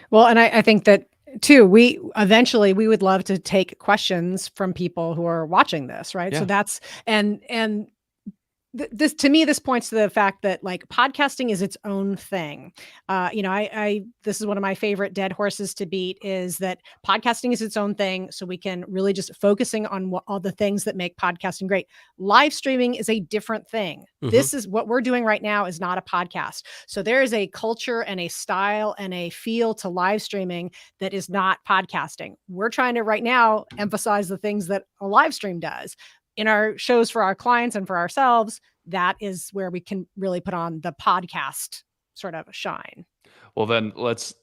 S3: Well, and I think that too, we eventually we would love to take questions from people who are watching this, right?
S2: Yeah.
S3: So that's and this to me, this points to the fact that like podcasting is its own thing. I this is one of my favorite dead horses to beat, is that podcasting is its own thing. So we can really just focusing on all the things that make podcasting great. Live streaming is a different thing.
S1: Mhm.
S3: This is what we're doing right now is not a podcast. So there is a culture and a style and a feel to live streaming that is not podcasting. We're trying to right now emphasize the things that a live stream does. In our shows for our clients and for ourselves, that is where we can really put on the podcast sort of shine.
S2: Well, then let's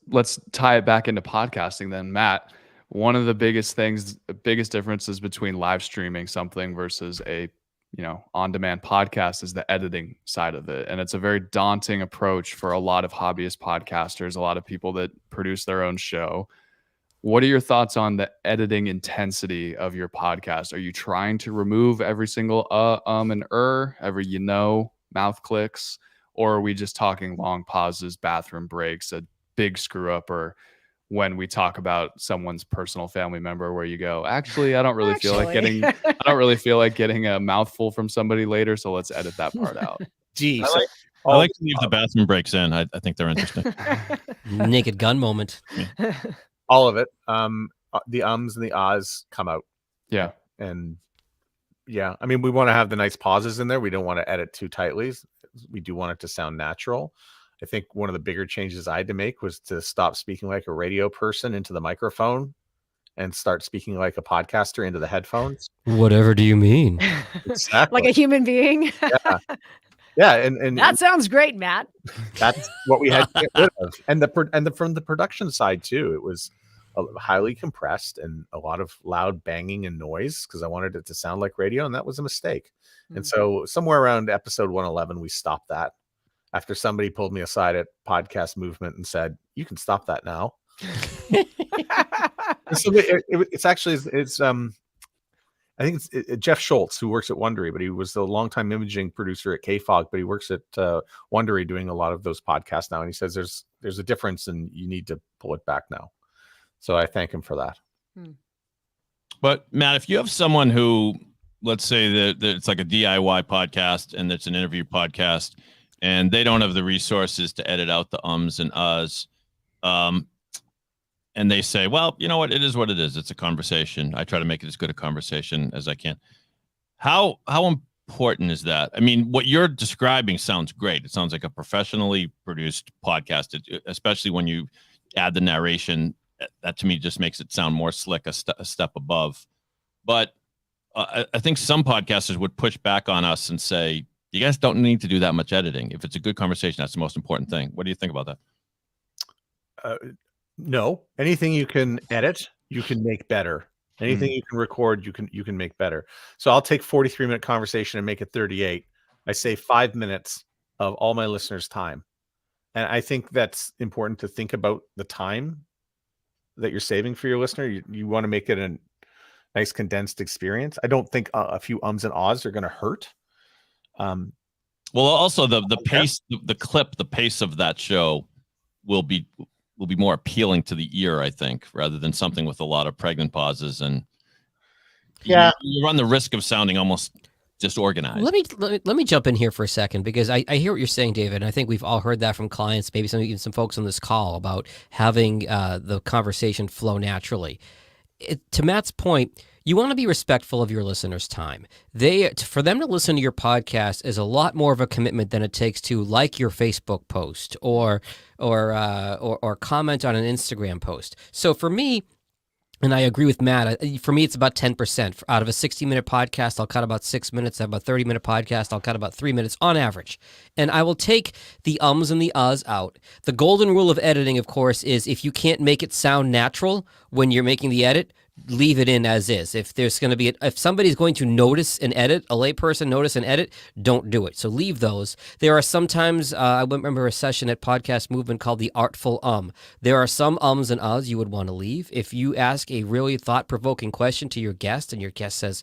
S2: tie it back into podcasting then, Matt. One of the biggest differences between live streaming something versus a on-demand podcast is the editing side of it. And it's a very daunting approach for a lot of hobbyist podcasters, a lot of people that produce their own show. What are your thoughts on the editing intensity of your podcast? Are you trying to remove every single and every mouth clicks, or are we just talking long pauses, bathroom breaks, a big screw up, or when we talk about someone's personal family member where you go, actually, I don't really feel like getting a mouthful from somebody later, so let's edit that part out.
S5: Geez.
S4: I like to leave the bathroom breaks in. I think they're interesting.
S1: Naked gun moment.
S5: All of it. The ums and the ahs come out.
S2: Yeah.
S5: And yeah, I mean, we want to have the nice pauses in there. We don't want to edit too tightly. We do want it to sound natural. I think one of the bigger changes I had to make was to stop speaking like a radio person into the microphone and start speaking like a podcaster into the headphones.
S1: Whatever do you mean?
S5: Exactly.
S3: Like a human being.
S5: Yeah. Yeah, and
S3: that sounds great, Matt.
S5: That's what we had to get rid of. And from the production side too, it was highly compressed and a lot of loud banging and noise because I wanted it to sound like radio, and that was a mistake. And so somewhere around episode 111, we stopped that after somebody pulled me aside at Podcast Movement and said, "You can stop that now." So it's actually I think it's Jeff Schultz, who works at Wondery, but he was the longtime imaging producer at KFOG, but he works at Wondery doing a lot of those podcasts now. And he says there's a difference and you need to pull it back now. So I thank him for that.
S4: But Matt, if you have someone who, let's say that it's like a DIY podcast and it's an interview podcast and they don't have the resources to edit out the ums and uhs, and they say, well, you know what? It is what it is. It's a conversation. I try to make it as good a conversation as I can. How important is that? I mean, what you're describing sounds great. It sounds like a professionally produced podcast, especially when you add the narration. That to me just makes it sound more slick, a step above. But I think some podcasters would push back on us and say, you guys don't need to do that much editing. If it's a good conversation, that's the most important thing. What do you think about that?
S5: No, anything you can edit, you can make better. Anything you can record, you can make better. So I'll take 43-minute conversation and make it 38. I save 5 minutes of all my listeners' time. And I think that's important to think about the time that you're saving for your listener. You want to make it a nice condensed experience. I don't think a few ums and ahs are going to hurt.
S4: Well, also the pace, the pace of that show will be more appealing to the ear, I think, rather than something with a lot of pregnant pauses. And you run the risk of sounding almost disorganized.
S1: Let me jump in here for a second, because I hear what you're saying, David, and I think we've all heard that from clients, maybe even some folks on this call, about having the conversation flow naturally. To Matt's point, you want to be respectful of your listeners' time. For them to listen to your podcast is a lot more of a commitment than it takes to like your Facebook post or comment on an Instagram post. So for me, and I agree with Matt, for me it's about 10%. Out of a 60-minute podcast, I'll cut about 6 minutes. Out of a 30-minute podcast, I'll cut about 3 minutes on average. And I will take the ums and the uhs out. The golden rule of editing, of course, is if you can't make it sound natural when you're making the edit, leave it in as is. If there's going to be, if somebody's going to notice an edit, a layperson notice an edit, don't do it. So leave those. There are sometimes, I remember a session at Podcast Movement called the Artful There are some ums and uhs you would want to leave. If you ask a really thought-provoking question to your guest and your guest says,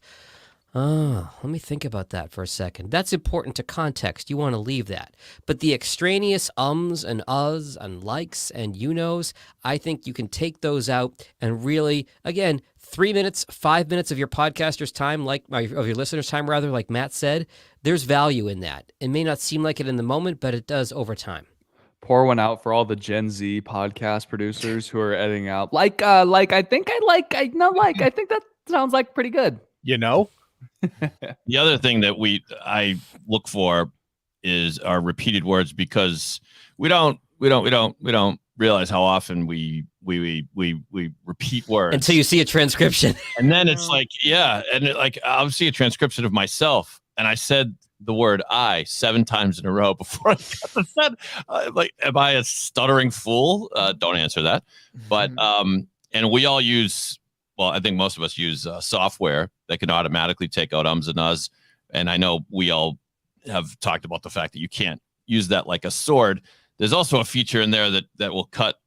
S1: Oh, let me think about that for a second. That's important to context. You want to leave that. But the extraneous ums and uhs and likes and you knows, I think you can take those out and really, again, 3 minutes, 5 minutes of your podcaster's time, of your listener's time, rather, like Matt said, there's value in that. It may not seem like it in the moment, but it does over time.
S2: Pour one out for all the Gen Z podcast producers who are editing out. I think that sounds like pretty good.
S5: You know?
S4: The other thing that I look for is our repeated words, because we don't realize how often we repeat words
S1: until you see a transcription.
S4: And then it's like, yeah, and I'll see a transcription of myself, and I said the word "I" 7 times in a row before I got the set. Am I a stuttering fool? Don't answer that. But and we all use. Well, I think most of us use software that can automatically take out ums and uhs. And I know we all have talked about the fact that you can't use that like a sword. There's also a feature in there that will cut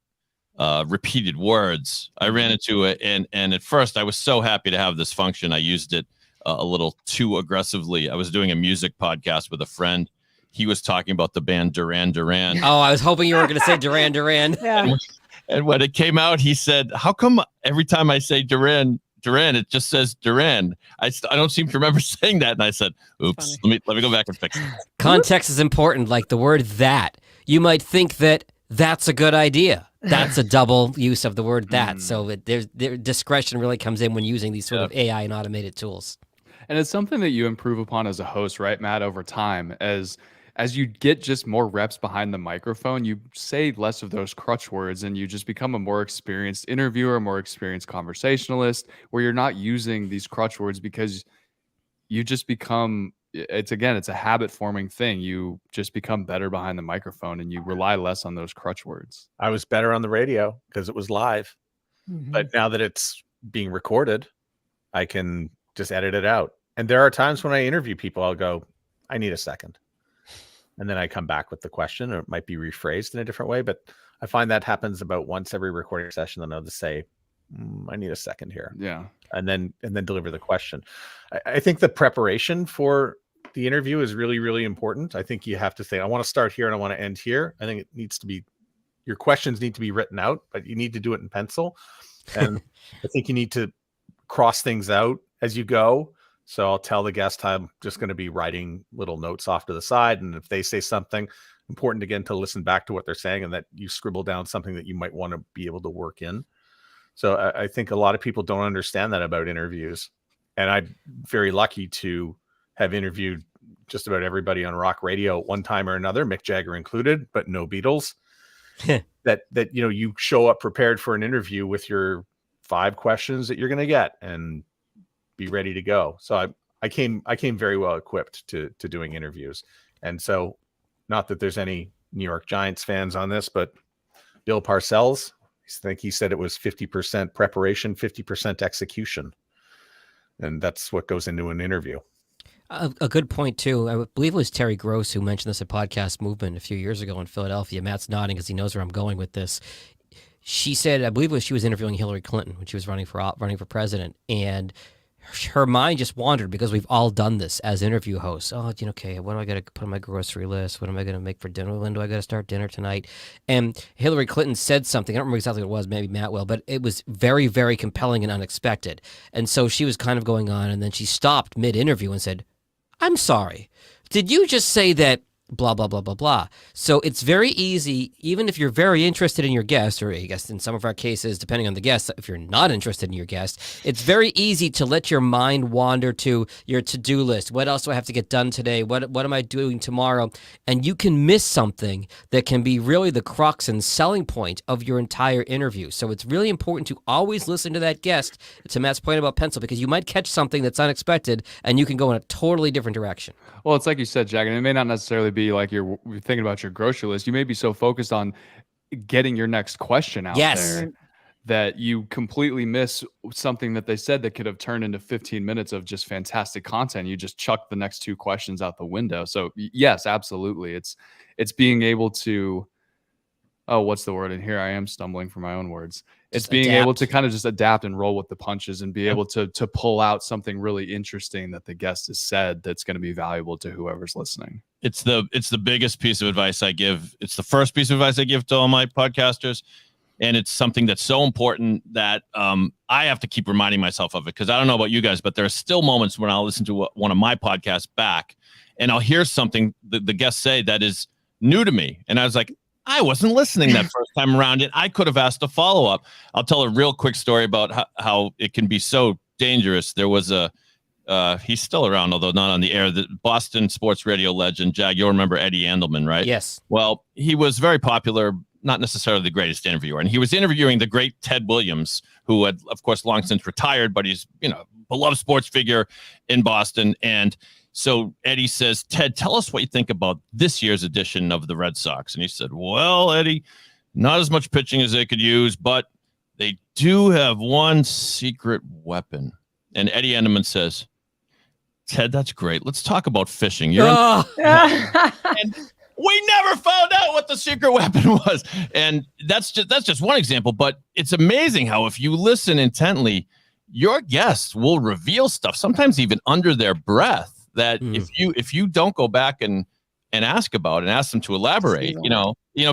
S4: repeated words. I ran into it, and at first I was so happy to have this function. I used it a little too aggressively. I was doing a music podcast with a friend. He was talking about the band Duran Duran.
S1: Oh, I was hoping you were going to say Duran Duran.
S3: Yeah.
S4: And when it came out, he said, "How come every time I say Duran, it just says Duran? I don't seem to remember saying that." And I said, "Oops, let me go back and fix it."
S1: Context is important, like the word "that." You might think that that's a good idea. That's a double use of the word "that." So their discretion really comes in when using these sort of AI and automated tools.
S2: And it's something that you improve upon as a host, right, Matt, over time. As you get just more reps behind the microphone, you say less of those crutch words, and you just become a more experienced interviewer, a more experienced conversationalist, where you're not using these crutch words because you just become, it's a habit forming thing. You just become better behind the microphone, and you rely less on those crutch words.
S5: I was better on the radio because it was live. But now that it's being recorded, I can just edit it out. And there are times when I interview people, I'll go, "I need a second." And then I come back with the question, or it might be rephrased in a different way. But I find that happens about once every recording session. Then I'll just say, "I need a second here."
S2: Yeah.
S5: And then deliver the question. I think the preparation for the interview is really, really important. I think you have to say, "I want to start here and I want to end here." I think it needs to be, your questions need to be written out, but you need to do it in pencil. And I think you need to cross things out as you go. So I'll tell the guest I'm just going to be writing little notes off to the side. And if they say something important, again, to listen back to what they're saying, and that you scribble down something that you might want to be able to work in. So I think a lot of people don't understand that about interviews. And I'm very lucky to have interviewed just about everybody on rock radio at one time or another, Mick Jagger included, but no Beatles. that you show up prepared for an interview with your 5 questions that you're going to get and be ready to go. So I came very well equipped to doing interviews. And so, not that there's any New York Giants fans on this, but Bill Parcells, I think he said it was 50% preparation, 50% execution. And that's what goes into an interview.
S1: A good point, too. I believe it was Terry Gross who mentioned this at Podcast Movement a few years ago in Philadelphia. Matt's nodding because he knows where I'm going with this. She said, I believe she was interviewing Hillary Clinton when she was running for president, and her mind just wandered, because we've all done this as interview hosts. Oh, okay, what do I got to put on my grocery list? What am I going to make for dinner? When do I got to start dinner tonight? And Hillary Clinton said something. I don't remember exactly what it was. Maybe Matt will, but it was very, very compelling and unexpected. And so she was kind of going on, and then she stopped mid-interview and said, "I'm sorry. Did you just say that blah, blah, blah, blah, blah?" So it's very easy, even if you're very interested in your guest, or I guess in some of our cases, depending on the guest, if you're not interested in your guest, it's very easy to let your mind wander to your to-do list. What else do I have to get done today? What am I doing tomorrow? And you can miss something that can be really the crux and selling point of your entire interview. So it's really important to always listen to that guest, to Matt's point about pencil, because you might catch something that's unexpected and you can go in a totally different direction.
S2: Well, it's like you said, Jack, and it may not necessarily be like you're thinking about your grocery list. You may be so focused on getting your next question out there that you completely miss something that they said that could have turned into 15 minutes of just fantastic content. You just chuck the next 2 questions out the window. So yes, absolutely. It's being able to what's the word? And here I am stumbling for my own words. It's
S1: Just
S2: being able
S1: adapt.
S2: to kind of just adapt and roll with the punches and be able to pull out something really interesting that the guest has said that's going to be valuable to whoever's listening.
S4: It's the biggest piece of advice I give. It's the first piece of advice I give to all my podcasters. And it's something that's so important that I have to keep reminding myself of it, because I don't know about you guys, but there are still moments when I'll listen to one of my podcasts back and I'll hear something that the guests say that is new to me. And I was like, I wasn't listening that first time around, and I could have asked a follow-up. I'll tell a real quick story about how it can be so dangerous. There was he's still around, although not on the air, the Boston sports radio legend, Jag, you'll remember Eddie Andelman, right?
S1: Yes.
S4: Well, he was very popular, not necessarily the greatest interviewer. And he was interviewing the great Ted Williams, who had, of course, long since retired, but he's, beloved sports figure in Boston. And so Eddie says, Ted, tell us what you think about this year's edition of the Red Sox. And he said, well, Eddie, not as much pitching as they could use, but they do have one secret weapon. And Eddie Enderman says, Ted, that's great. Let's talk about fishing. And we never found out what the secret weapon was. And that's just one example, but it's amazing how if you listen intently, your guests will reveal stuff, sometimes even under their breath, that if you don't go back and ask about and ask them to elaborate,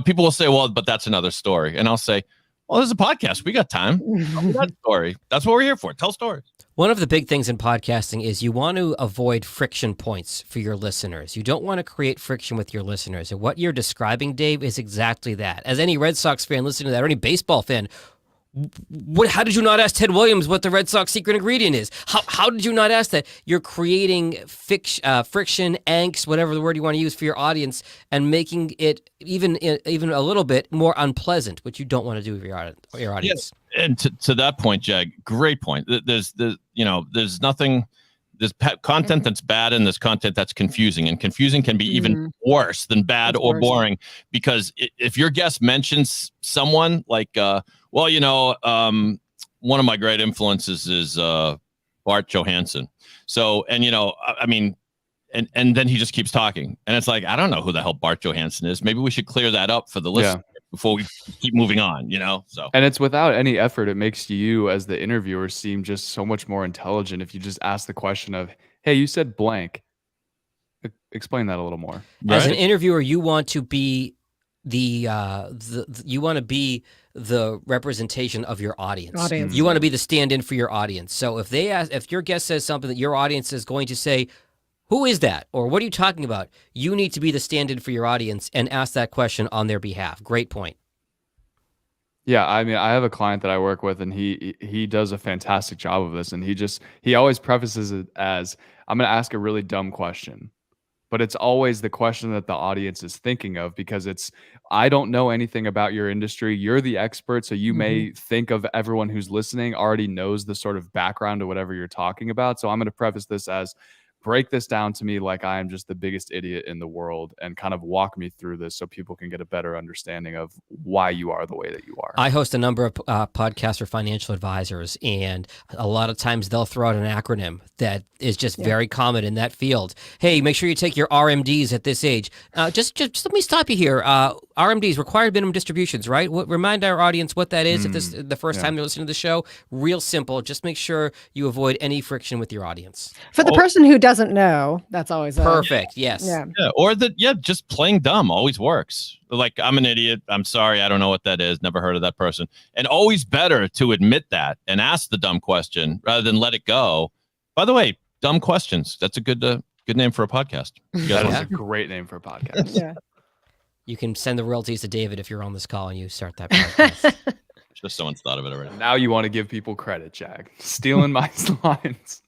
S4: people will say, well, but that's another story. And I'll say, well, this is a podcast. We got time. Tell me that story. That's what we're here for. Tell stories.
S1: One of the big things in podcasting is you want to avoid friction points for your listeners. You don't want to create friction with your listeners. And what you're describing, Dave, is exactly that. As any Red Sox fan listening to that, or any baseball fan, how did you not ask Ted Williams what the Red Sox secret ingredient is? How did you not ask that? You're creating friction, angst, whatever the word you want to use for your audience, and making it even a little bit more unpleasant, which you don't want to do with your audience.
S4: Yes. And to that point, Jag, great point. There's nothing. There's content that's bad and there's content that's confusing, and confusing can be even worse than bad or boring, because if your guest mentions someone like, one of my great influences is Bart Johansson. So, and and then he just keeps talking, and it's like, I don't know who the hell Bart Johansson is. Maybe we should clear that up for the listener before we keep moving on, So,
S2: and it's without any effort. It makes you as the interviewer seem just so much more intelligent if you just ask the question of, hey, you said blank. Explain that a little more.
S1: As an interviewer, you want to be the representation of your audience. You want to be the stand-in for your audience. So if your guest says something that your audience is going to say, who is that? Or what are you talking about? You need to be the stand-in for your audience and ask that question on their behalf. Great point.
S2: Yeah, I mean, I have a client that I work with, and he does a fantastic job of this. And he always prefaces it as, I'm going to ask a really dumb question. But it's always the question that the audience is thinking of, because I don't know anything about your industry. You're the expert, so you may think of everyone who's listening already knows the sort of background to whatever you're talking about. So I'm going to preface this as, break this down to me like I am just the biggest idiot in the world, and kind of walk me through this so people can get a better understanding of why you are the way that you are.
S1: I host a number of podcasts for financial advisors, and a lot of times they'll throw out an acronym that is just very common in that field. Hey, make sure you take your RMDs at this age. Just let me stop you here. RMDs, required minimum distributions, right? Remind our audience what that is if this is the first time they're listening to the show. Real simple. Just make sure you avoid any friction with your audience.
S3: For the person who doesn't know, that's always
S1: perfect. Yes.
S3: Yeah.
S4: Or just playing dumb always works. Like, I'm an idiot. I'm sorry. I don't know what that is. Never heard of that person. And always better to admit that and ask the dumb question rather than let it go. By the way, dumb questions. That's a good name for a podcast.
S2: That is a great name for a podcast.
S3: Yeah.
S1: You can send the royalties to David if you're on this call and you start that podcast.
S4: Just someone's thought of it already.
S2: Now you want to give people credit, Jag. Stealing my lines.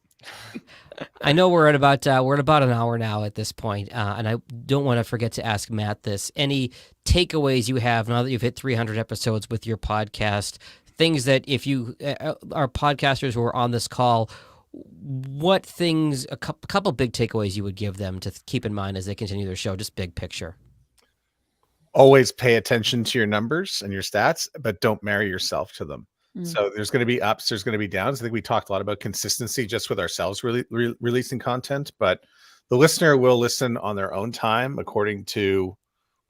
S1: I know we're at about an hour now at this point, and I don't want to forget to ask Matt this. Any takeaways you have now that you've hit 300 episodes with your podcast? Things that if you are podcasters who are on this call, what things, a couple big takeaways you would give them to keep in mind as they continue their show, just big picture?
S5: Always pay attention to your numbers and your stats, but don't marry yourself to them. So there's going to be ups, there's going to be downs. I think we talked a lot about consistency just with ourselves releasing content, but the listener will listen on their own time according to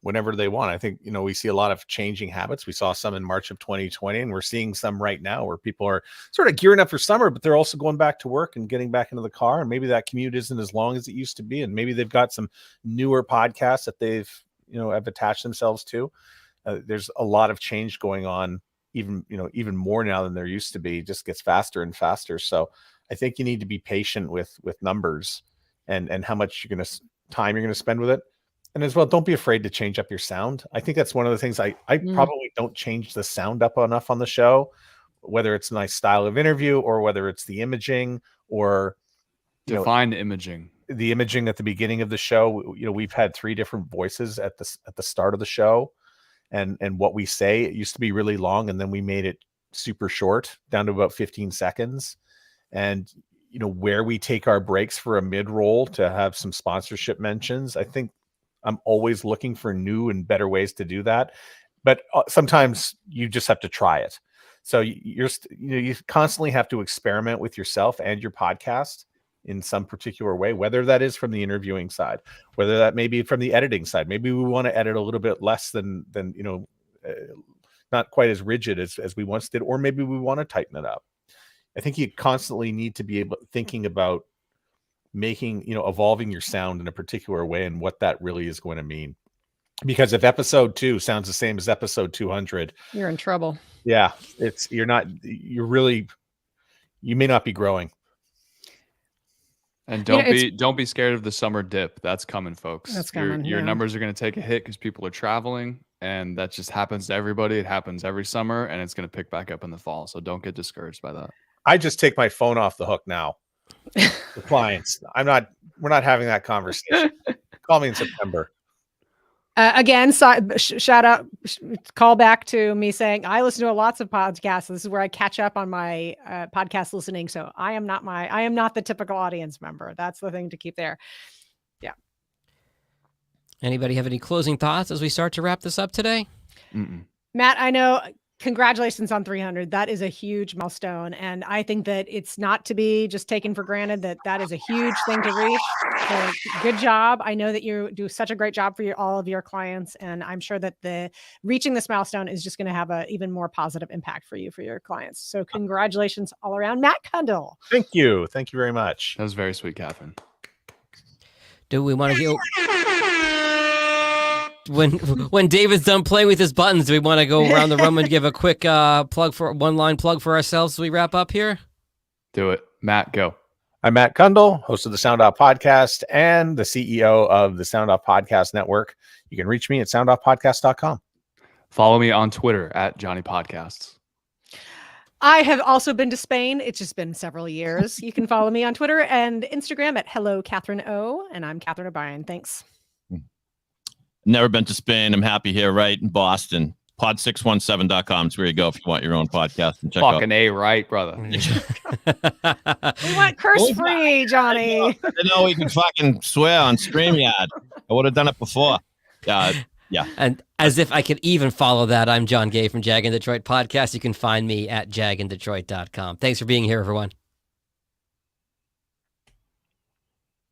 S5: whenever they want. I think, we see a lot of changing habits. We saw some in March of 2020, and we're seeing some right now where people are sort of gearing up for summer, but they're also going back to work and getting back into the car. And maybe that commute isn't as long as it used to be. And maybe they've got some newer podcasts that they've, have attached themselves to. There's a lot of change going on, even more now than there used to be. It just gets faster and faster. So I think you need to be patient with numbers and how much time you're going to spend with it. And as well, don't be afraid to change up your sound. I think that's one of the things I probably don't change the sound up enough on the show, whether it's my style of interview or whether it's the imaging or
S2: define imaging.
S5: The imaging at the beginning of the show. We've had 3 different voices at the start of the show, and what we say, it used to be really long, and then we made it super short, down to about 15 seconds. And where we take our breaks for a mid-roll to have some sponsorship mentions, I think I'm always looking for new and better ways to do that. But sometimes you just have to try it. So you constantly have to experiment with yourself and your podcast in some particular way, whether that is from the interviewing side, whether that may be from the editing side. Maybe we want to edit a little bit less than not quite as rigid as we once did, or maybe we want to tighten it up. I think you constantly need to be thinking about making, evolving your sound in a particular way and what that really is going to mean. Because if episode 2 sounds the same as episode 200,
S3: you're in trouble.
S5: Yeah, you may not be growing.
S2: And don't be scared of the summer dip. That's coming, folks.
S3: That's coming.
S2: Your numbers are going to take a hit because people are traveling, and that just happens to everybody. It happens every summer, and it's going to pick back up in the fall. So don't get discouraged by that.
S5: I just take my phone off the hook now. The clients. We're not having that conversation. Call me in September.
S3: Again, shout out, call back to me saying I listen to lots of podcasts. This is where I catch up on my podcast listening. So I am not the typical audience member. That's the thing to keep there. Yeah.
S1: Anybody have any closing thoughts as we start to wrap this up today?
S2: Mm-mm.
S3: Matt, I know. Congratulations on 300. That is a huge milestone. And I think that it's not to be just taken for granted that is a huge thing to reach. So good job. I know that you do such a great job for all of your clients. And I'm sure that reaching this milestone is just going to have an even more positive impact for your clients. So congratulations all around, Matt Cundill.
S5: Thank you. Thank you very much.
S2: That was very sweet, Catherine.
S1: Do we want to go... When David's done playing with his buttons, do we want to go around the room and give a quick one-line plug for ourselves as we wrap up here?
S2: Do it. Matt, go.
S5: I'm Matt Cundill, host of the Sound Off Podcast and the CEO of the Sound Off Podcast Network. You can reach me at soundoffpodcast.com.
S2: Follow me on Twitter at Johnny Podcasts.
S3: I have also been to Spain. It's just been several years. You can follow me on Twitter and Instagram at Hello Catherine O. And I'm Catherine O'Brien. Thanks.
S4: Never been to Spain. I'm happy here, right in Boston. Pod617.com is where you go if you want your own podcast and check out.
S2: Fucking A, right, brother.
S3: We want curse-free, Johnny.
S4: I know we can fucking swear on StreamYard. I would have done it before. Yeah.
S1: And as if I could even follow that, I'm Jon Gay from Jag in Detroit Podcast. You can find me at jagindetroit.com. Thanks for being here, everyone.